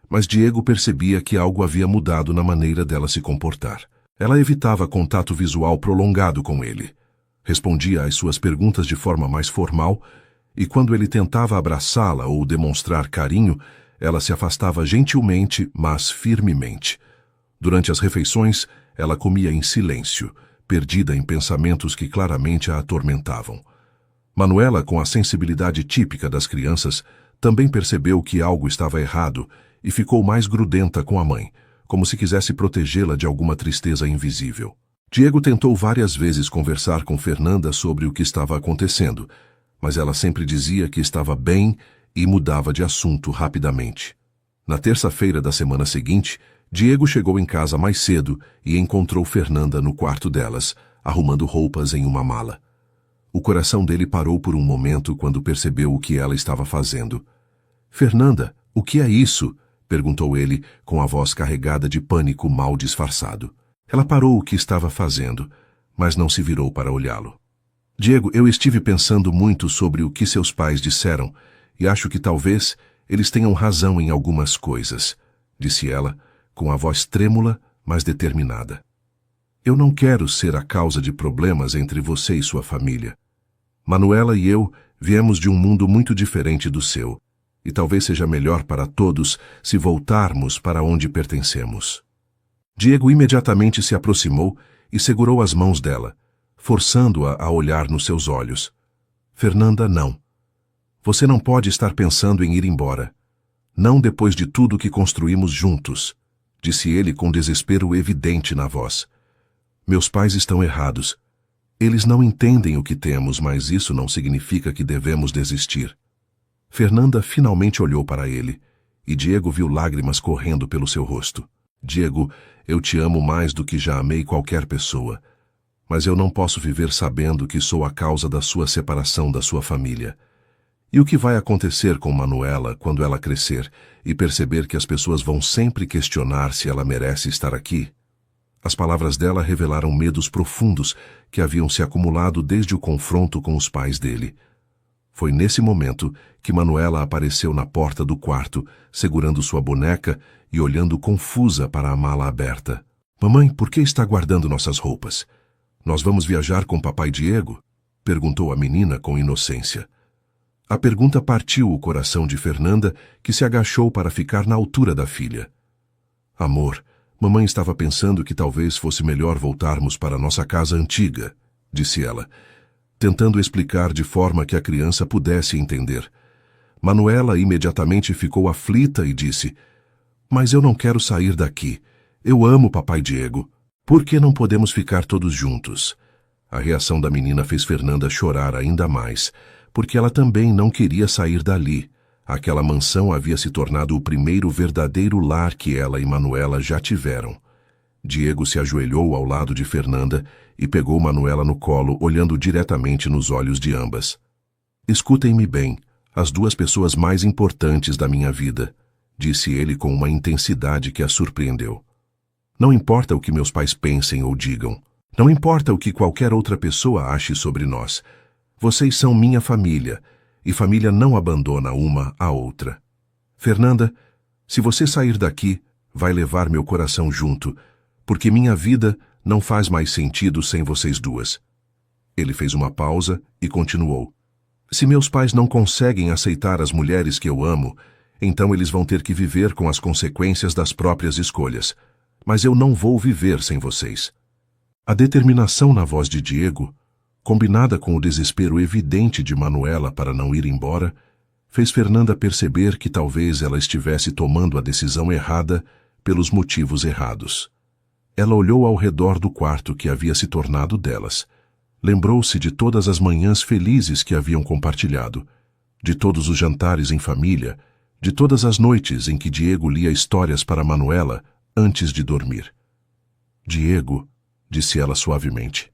mas Diego percebia que algo havia mudado na maneira dela se comportar. Ela evitava contato visual prolongado com ele. Respondia às suas perguntas de forma mais formal, e quando ele tentava abraçá-la ou demonstrar carinho, ela se afastava gentilmente, mas firmemente. Durante as refeições, ela comia em silêncio, perdida em pensamentos que claramente a atormentavam. Manuela, com a sensibilidade típica das crianças, também percebeu que algo estava errado e ficou mais grudenta com a mãe, como se quisesse protegê-la de alguma tristeza invisível. Diego tentou várias vezes conversar com Fernanda sobre o que estava acontecendo, mas ela sempre dizia que estava bem e mudava de assunto rapidamente. Na terça-feira da semana seguinte, Diego chegou em casa mais cedo e encontrou Fernanda no quarto delas, arrumando roupas em uma mala. O coração dele parou por um momento quando percebeu o que ela estava fazendo. "Fernanda, o que é isso?" perguntou ele, com a voz carregada de pânico mal disfarçado. Ela parou o que estava fazendo, mas não se virou para olhá-lo. "Diego, eu estive pensando muito sobre o que seus pais disseram e acho que talvez eles tenham razão em algumas coisas", disse ela, com a voz trêmula, mas determinada. "Eu não quero ser a causa de problemas entre você e sua família. Manuela e eu viemos de um mundo muito diferente do seu, e talvez seja melhor para todos se voltarmos para onde pertencemos." Diego imediatamente se aproximou e segurou as mãos dela, forçando-a a olhar nos seus olhos. "Fernanda, não. Você não pode estar pensando em ir embora. Não depois de tudo que construímos juntos", disse ele com desespero evidente na voz. "Meus pais estão errados. Eles não entendem o que temos, mas isso não significa que devemos desistir." Fernanda finalmente olhou para ele, e Diego viu lágrimas correndo pelo seu rosto. "Diego, eu te amo mais do que já amei qualquer pessoa, mas eu não posso viver sabendo que sou a causa da sua separação da sua família. E o que vai acontecer com Manuela quando ela crescer e perceber que as pessoas vão sempre questionar se ela merece estar aqui?" As palavras dela revelaram medos profundos que haviam se acumulado desde o confronto com os pais dele. Foi nesse momento que Manuela apareceu na porta do quarto, segurando sua boneca e olhando confusa para a mala aberta. "Mamãe, por que está guardando nossas roupas? Nós vamos viajar com papai Diego?" perguntou a menina com inocência. A pergunta partiu o coração de Fernanda, que se agachou para ficar na altura da filha. "Amor, mamãe estava pensando que talvez fosse melhor voltarmos para nossa casa antiga", disse ela, tentando explicar de forma que a criança pudesse entender. Manuela imediatamente ficou aflita e disse: "Mas eu não quero sair daqui. Eu amo papai Diego. Por que não podemos ficar todos juntos?" A reação da menina fez Fernanda chorar ainda mais, porque ela também não queria sair dali. Aquela mansão havia se tornado o primeiro verdadeiro lar que ela e Manuela já tiveram. Diego se ajoelhou ao lado de Fernanda e pegou Manuela no colo, olhando diretamente nos olhos de ambas. "Escutem-me bem, as duas pessoas mais importantes da minha vida", disse ele com uma intensidade que a surpreendeu. "Não importa o que meus pais pensem ou digam. Não importa o que qualquer outra pessoa ache sobre nós. Vocês são minha família, e família não abandona uma a outra. Fernanda, se você sair daqui, vai levar meu coração junto, porque minha vida não faz mais sentido sem vocês duas." Ele fez uma pausa e continuou: "Se meus pais não conseguem aceitar as mulheres que eu amo, então eles vão ter que viver com as consequências das próprias escolhas. Mas eu não vou viver sem vocês." A determinação na voz de Diego, combinada com o desespero evidente de Manuela para não ir embora, fez Fernanda perceber que talvez ela estivesse tomando a decisão errada pelos motivos errados. Ela olhou ao redor do quarto que havia se tornado delas. Lembrou-se de todas as manhãs felizes que haviam compartilhado, de todos os jantares em família, de todas as noites em que Diego lia histórias para Manuela antes de dormir. "Diego", disse ela suavemente,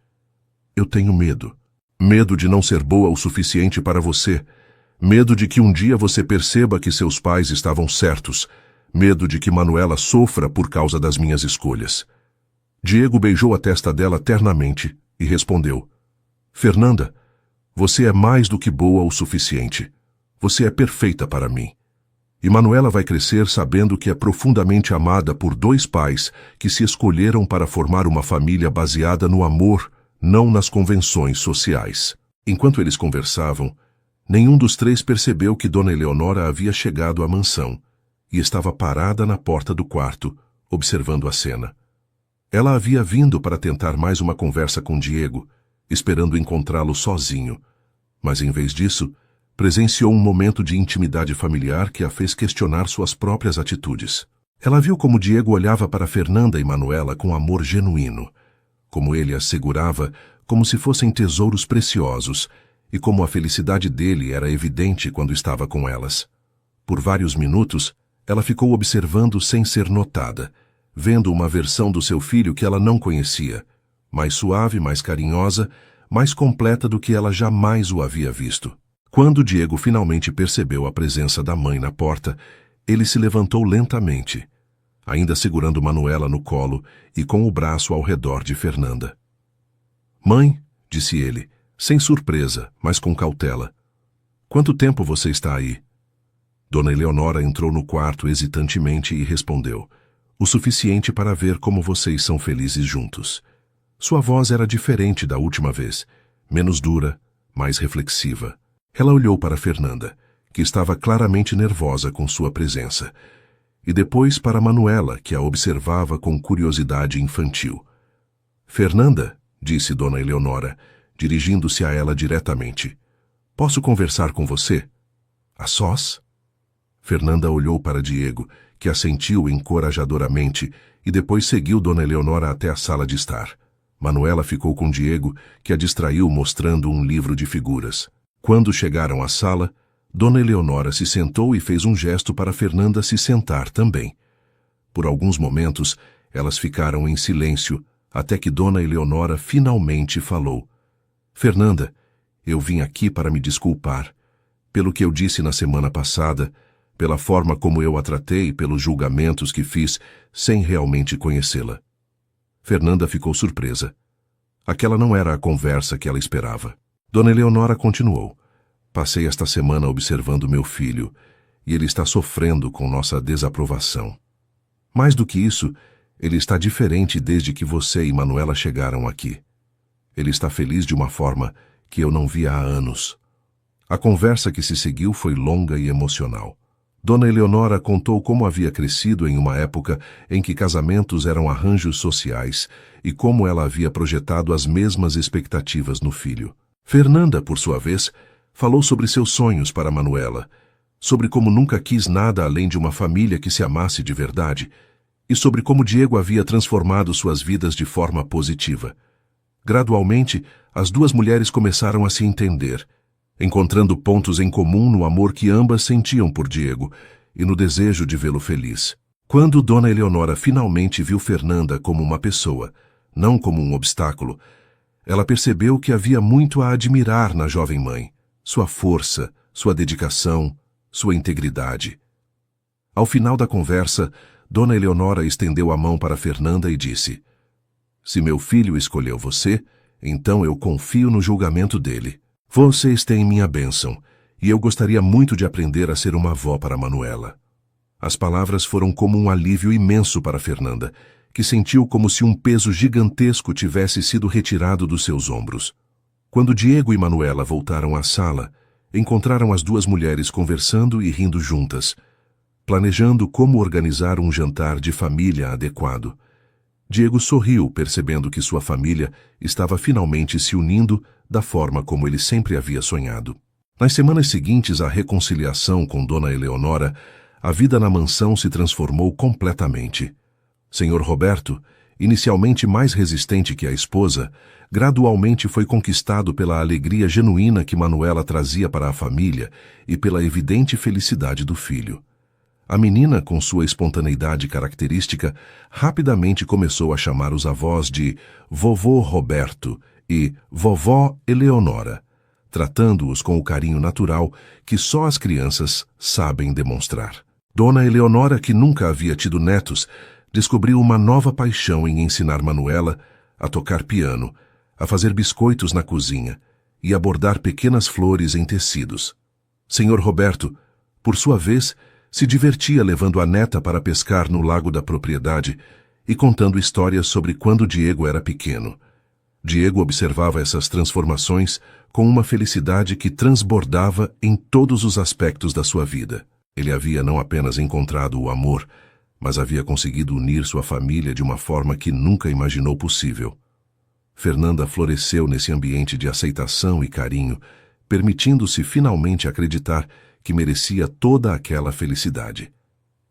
"eu tenho medo. Medo de não ser boa o suficiente para você. Medo de que um dia você perceba que seus pais estavam certos. Medo de que Manuela sofra por causa das minhas escolhas." Diego beijou a testa dela ternamente e respondeu: "Fernanda, você é mais do que boa o suficiente. Você é perfeita para mim. E Manuela vai crescer sabendo que é profundamente amada por dois pais que se escolheram para formar uma família baseada no amor, não nas convenções sociais." Enquanto eles conversavam, nenhum dos três percebeu que Dona Eleonora havia chegado à mansão e estava parada na porta do quarto, observando a cena. Ela havia vindo para tentar mais uma conversa com Diego, esperando encontrá-lo sozinho, Mas em vez disso, presenciou um momento de intimidade familiar que a fez questionar suas próprias atitudes. Ela viu como Diego olhava para Fernanda e Manuela com amor genuíno, como ele as segurava como se fossem tesouros preciosos e como a felicidade dele era evidente quando estava com elas. Por vários minutos, ela ficou observando sem ser notada, vendo uma versão do seu filho que ela não conhecia, mais suave, mais carinhosa, mais completa do que ela jamais o havia visto. Quando Diego finalmente percebeu a presença da mãe na porta, ele se levantou lentamente, ainda segurando Manuela no colo e com o braço ao redor de Fernanda. "Mãe", disse ele, sem surpresa, mas com cautela. "Quanto tempo você está aí?" Dona Eleonora entrou no quarto hesitantemente e respondeu: "O suficiente para ver como vocês são felizes juntos." Sua voz era diferente da última vez, menos dura, mais reflexiva. Ela olhou para Fernanda, que estava claramente nervosa com sua presença, e depois para Manuela, que a observava com curiosidade infantil. "Fernanda", disse Dona Eleonora, dirigindo-se a ela diretamente, "posso conversar com você? A sós?" Fernanda olhou para Diego, que assentiu encorajadoramente, e depois seguiu Dona Eleonora até a sala de estar. Manuela ficou com Diego, que a distraiu mostrando um livro de figuras. Quando chegaram à sala, Dona Eleonora se sentou e fez um gesto para Fernanda se sentar também. Por alguns momentos, elas ficaram em silêncio, até que Dona Eleonora finalmente falou: "Fernanda, eu vim aqui para me desculpar, pelo que eu disse na semana passada, pela forma como eu a tratei, pelos julgamentos que fiz, sem realmente conhecê-la." Fernanda ficou surpresa. Aquela não era a conversa que ela esperava. Dona Eleonora continuou: "Passei esta semana observando meu filho, e ele está sofrendo com nossa desaprovação. Mais do que isso, ele está diferente desde que você e Manuela chegaram aqui. Ele está feliz de uma forma que eu não via há anos." A conversa que se seguiu foi longa e emocional. Dona Eleonora contou como havia crescido em uma época em que casamentos eram arranjos sociais e como ela havia projetado as mesmas expectativas no filho. Fernanda, por sua vez, falou sobre seus sonhos para Manuela, sobre como nunca quis nada além de uma família que se amasse de verdade, e sobre como Diego havia transformado suas vidas de forma positiva. Gradualmente, as duas mulheres começaram a se entender, encontrando pontos em comum no amor que ambas sentiam por Diego e no desejo de vê-lo feliz. Quando Dona Eleonora finalmente viu Fernanda como uma pessoa, não como um obstáculo, ela percebeu que havia muito a admirar na jovem mãe: sua força, sua dedicação, sua integridade. Ao final da conversa, Dona Eleonora estendeu a mão para Fernanda e disse: "Se meu filho escolheu você, então eu confio no julgamento dele. Vocês têm minha bênção, e eu gostaria muito de aprender a ser uma avó para Manuela." As palavras foram como um alívio imenso para Fernanda, que sentiu como se um peso gigantesco tivesse sido retirado dos seus ombros. Quando Diego e Manuela voltaram à sala, encontraram as duas mulheres conversando e rindo juntas, planejando como organizar um jantar de família adequado. Diego sorriu, percebendo que sua família estava finalmente se unindo da forma como ele sempre havia sonhado. Nas semanas seguintes à reconciliação com Dona Eleonora, a vida na mansão se transformou completamente. Senhor Roberto, inicialmente mais resistente que a esposa, gradualmente foi conquistado pela alegria genuína que Manuela trazia para a família e pela evidente felicidade do filho. A menina, com sua espontaneidade característica, rapidamente começou a chamar os avós de Vovô Roberto e Vovó Eleonora, tratando-os com o carinho natural que só as crianças sabem demonstrar. Dona Eleonora, que nunca havia tido netos, descobriu uma nova paixão em ensinar Manuela a tocar piano, a fazer biscoitos na cozinha e a bordar pequenas flores em tecidos. Senhor Roberto, por sua vez, se divertia levando a neta para pescar no lago da propriedade e contando histórias sobre quando Diego era pequeno. Diego observava essas transformações com uma felicidade que transbordava em todos os aspectos da sua vida. Ele havia não apenas encontrado o amor, mas havia conseguido unir sua família de uma forma que nunca imaginou possível. Fernanda floresceu nesse ambiente de aceitação e carinho, permitindo-se finalmente acreditar que merecia toda aquela felicidade.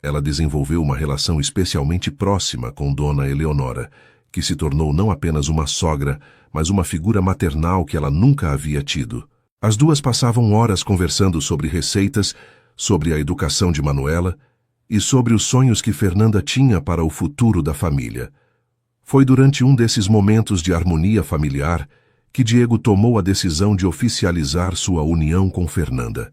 Ela desenvolveu uma relação especialmente próxima com Dona Eleonora, que se tornou não apenas uma sogra, mas uma figura maternal que ela nunca havia tido. As duas passavam horas conversando sobre receitas, sobre a educação de Manuela e sobre os sonhos que Fernanda tinha para o futuro da família. Foi durante um desses momentos de harmonia familiar que Diego tomou a decisão de oficializar sua união com Fernanda.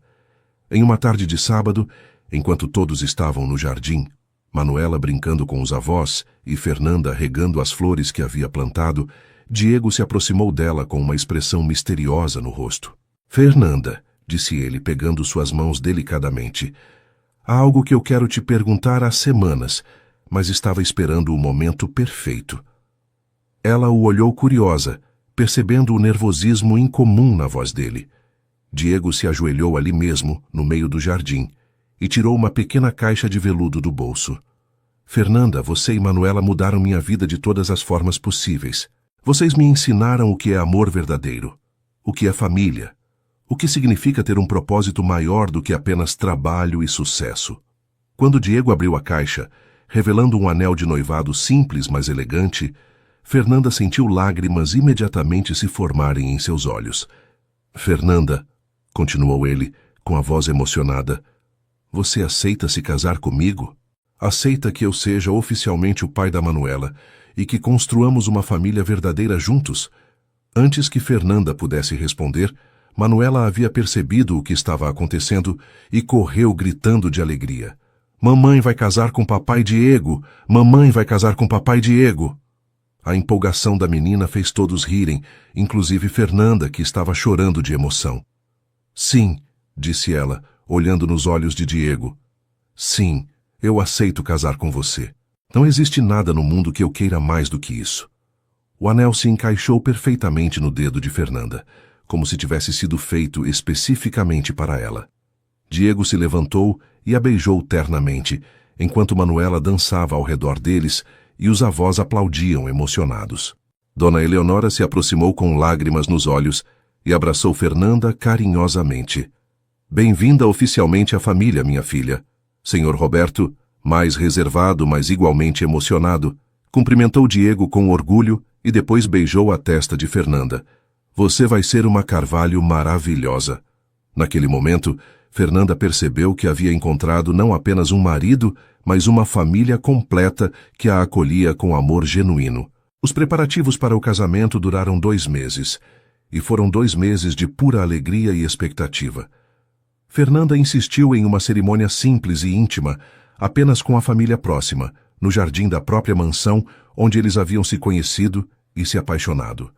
Em uma tarde de sábado, enquanto todos estavam no jardim, Manuela brincando com os avós e Fernanda regando as flores que havia plantado, Diego se aproximou dela com uma expressão misteriosa no rosto. "Fernanda", disse ele, pegando suas mãos delicadamente, "há algo que eu quero te perguntar há semanas, mas estava esperando o momento perfeito." Ela o olhou curiosa, percebendo o nervosismo incomum na voz dele. Diego se ajoelhou ali mesmo, no meio do jardim, e tirou uma pequena caixa de veludo do bolso. "Fernanda, você e Manuela mudaram minha vida de todas as formas possíveis. Vocês me ensinaram o que é amor verdadeiro, o que é família, o que significa ter um propósito maior do que apenas trabalho e sucesso." Quando Diego abriu a caixa, revelando um anel de noivado simples, mas elegante, Fernanda sentiu lágrimas imediatamente se formarem em seus olhos. "Fernanda", continuou ele, com a voz emocionada, "você aceita se casar comigo? Aceita que eu seja oficialmente o pai da Manuela e que construamos uma família verdadeira juntos?" Antes que Fernanda pudesse responder, Manuela havia percebido o que estava acontecendo e correu gritando de alegria. "Mamãe vai casar com papai Diego! Mamãe vai casar com papai Diego!" A empolgação da menina fez todos rirem, inclusive Fernanda, que estava chorando de emoção. "Sim", disse ela, olhando nos olhos de Diego. "Sim, eu aceito casar com você. Não existe nada no mundo que eu queira mais do que isso." O anel se encaixou perfeitamente no dedo de Fernanda, como se tivesse sido feito especificamente para ela. Diego se levantou e a beijou ternamente, enquanto Manuela dançava ao redor deles e os avós aplaudiam emocionados. Dona Eleonora se aproximou com lágrimas nos olhos e abraçou Fernanda carinhosamente. "Bem-vinda oficialmente à família, minha filha." Senhor Roberto, mais reservado, mas igualmente emocionado, cumprimentou Diego com orgulho e depois beijou a testa de Fernanda. "Você vai ser uma Carvalho maravilhosa." Naquele momento, Fernanda percebeu que havia encontrado não apenas um marido, mas uma família completa que a acolhia com amor genuíno. Os preparativos para o casamento duraram 2 meses, e foram 2 meses de pura alegria e expectativa. Fernanda insistiu em uma cerimônia simples e íntima, apenas com a família próxima, no jardim da própria mansão onde eles haviam se conhecido e se apaixonado.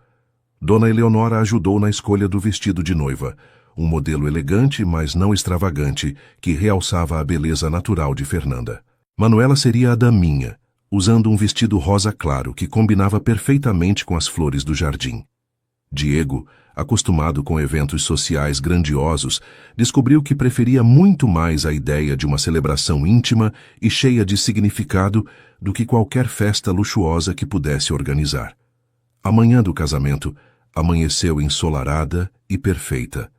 Dona Eleonora ajudou na escolha do vestido de noiva, um modelo elegante, mas não extravagante, que realçava a beleza natural de Fernanda. Manuela seria a daminha, usando um vestido rosa claro que combinava perfeitamente com as flores do jardim. Diego, acostumado com eventos sociais grandiosos, descobriu que preferia muito mais a ideia de uma celebração íntima e cheia de significado do que qualquer festa luxuosa que pudesse organizar. A manhã do casamento amanheceu ensolarada e perfeita.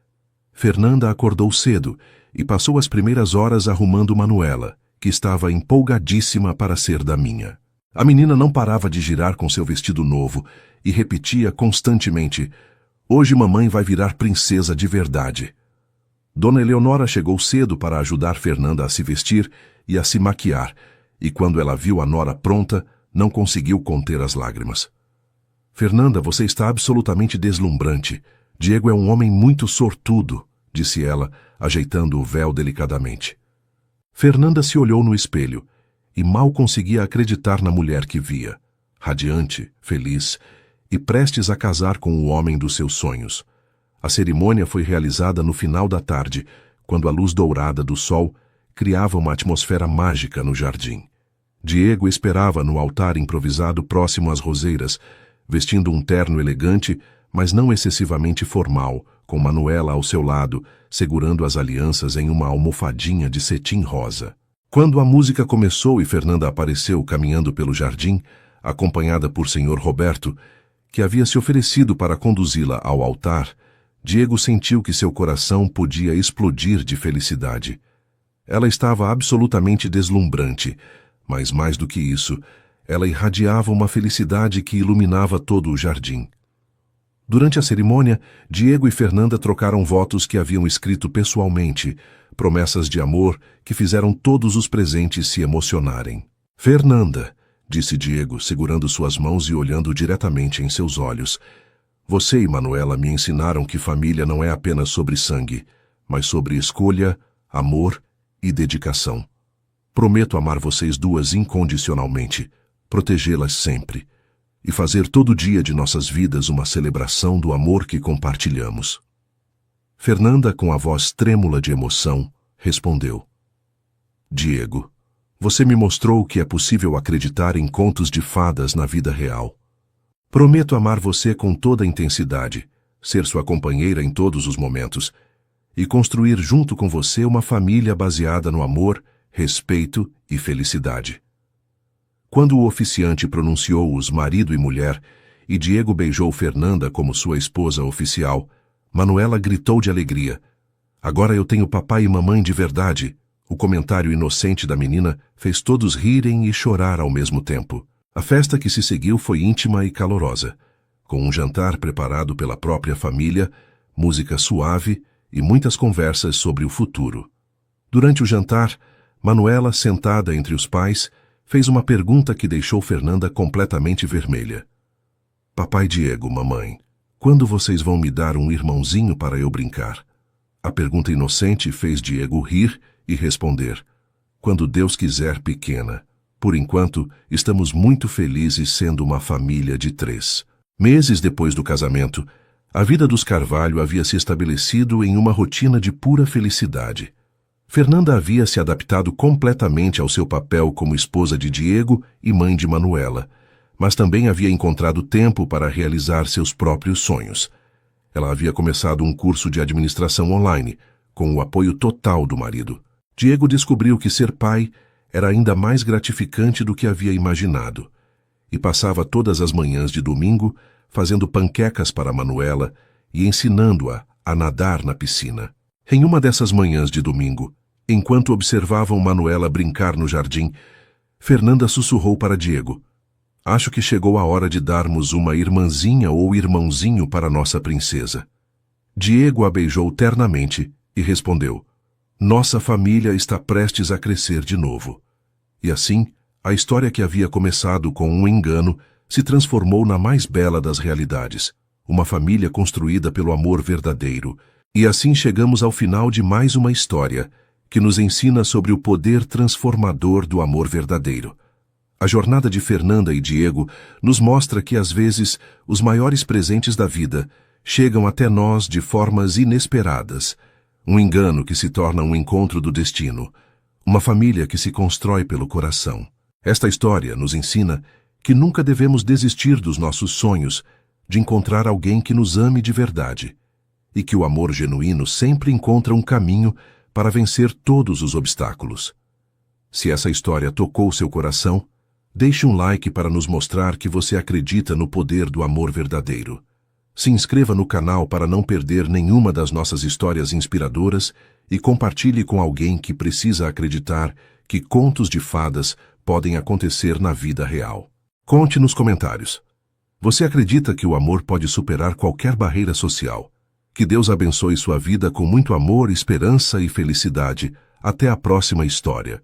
Fernanda acordou cedo e passou as primeiras horas arrumando Manuela, que estava empolgadíssima para ser daminha. A menina não parava de girar com seu vestido novo e repetia constantemente: "Hoje mamãe vai virar princesa de verdade." Dona Eleonora chegou cedo para ajudar Fernanda a se vestir e a se maquiar, e quando ela viu a nora pronta, não conseguiu conter as lágrimas. "Fernanda, você está absolutamente deslumbrante. Diego é um homem muito sortudo", disse ela, ajeitando o véu delicadamente. Fernanda se olhou no espelho e mal conseguia acreditar na mulher que via, radiante, feliz e prestes a casar com o homem dos seus sonhos. A cerimônia foi realizada no final da tarde, quando a luz dourada do sol criava uma atmosfera mágica no jardim. Diego esperava no altar improvisado próximo às roseiras, vestindo um terno elegante, mas não excessivamente formal, com Manuela ao seu lado, segurando as alianças em uma almofadinha de cetim rosa. Quando a música começou e Fernanda apareceu caminhando pelo jardim, acompanhada por Senhor Roberto, que havia se oferecido para conduzi-la ao altar, Diego sentiu que seu coração podia explodir de felicidade. Ela estava absolutamente deslumbrante, mas mais do que isso, ela irradiava uma felicidade que iluminava todo o jardim. Durante a cerimônia, Diego e Fernanda trocaram votos que haviam escrito pessoalmente, promessas de amor que fizeram todos os presentes se emocionarem. Fernanda, disse Diego, segurando suas mãos e olhando diretamente em seus olhos, você e Manuela me ensinaram que família não é apenas sobre sangue, mas sobre escolha, amor e dedicação. Prometo amar vocês duas incondicionalmente, protegê-las sempre e fazer todo dia de nossas vidas uma celebração do amor que compartilhamos. Fernanda, com a voz trêmula de emoção, respondeu: Diego, você me mostrou que é possível acreditar em contos de fadas na vida real. Prometo amar você com toda a intensidade, ser sua companheira em todos os momentos e construir junto com você uma família baseada no amor, respeito e felicidade. Quando o oficiante pronunciou os marido e mulher e Diego beijou Fernanda como sua esposa oficial, Manuela gritou de alegria. Agora eu tenho papai e mamãe de verdade. O comentário inocente da menina fez todos rirem e chorar ao mesmo tempo. A festa que se seguiu foi íntima e calorosa, com um jantar preparado pela própria família, música suave e muitas conversas sobre o futuro. Durante o jantar, Manuela, sentada entre os pais, fez uma pergunta que deixou Fernanda completamente vermelha. Papai Diego, mamãe, quando vocês vão me dar um irmãozinho para eu brincar? A pergunta inocente fez Diego rir e responder: quando Deus quiser, pequena. Por enquanto, estamos muito felizes sendo uma família de 3. Meses depois do casamento, a vida dos Carvalho havia se estabelecido em uma rotina de pura felicidade. Fernanda havia se adaptado completamente ao seu papel como esposa de Diego e mãe de Manuela, mas também havia encontrado tempo para realizar seus próprios sonhos. Ela havia começado um curso de administração online, com o apoio total do marido. Diego descobriu que ser pai era ainda mais gratificante do que havia imaginado, e passava todas as manhãs de domingo fazendo panquecas para Manuela e ensinando-a a nadar na piscina. Em uma dessas manhãs de domingo, enquanto observavam Manuela brincar no jardim, Fernanda sussurrou para Diego: acho que chegou a hora de darmos uma irmãzinha ou irmãozinho para nossa princesa. Diego a beijou ternamente e respondeu: nossa família está prestes a crescer de novo. E assim, a história que havia começado com um engano se transformou na mais bela das realidades, uma família construída pelo amor verdadeiro. E assim chegamos ao final de mais uma história que nos ensina sobre o poder transformador do amor verdadeiro. A jornada de Fernanda e Diego nos mostra que, às vezes, os maiores presentes da vida chegam até nós de formas inesperadas. Um engano que se torna um encontro do destino. Uma família que se constrói pelo coração. Esta história nos ensina que nunca devemos desistir dos nossos sonhos, de encontrar alguém que nos ame de verdade, e que o amor genuíno sempre encontra um caminho para vencer todos os obstáculos. Se essa história tocou seu coração, deixe um like para nos mostrar que você acredita no poder do amor verdadeiro. Se inscreva no canal para não perder nenhuma das nossas histórias inspiradoras e compartilhe com alguém que precisa acreditar que contos de fadas podem acontecer na vida real. Conte nos comentários. Você acredita que o amor pode superar qualquer barreira social? Que Deus abençoe sua vida com muito amor, esperança e felicidade. Até a próxima história.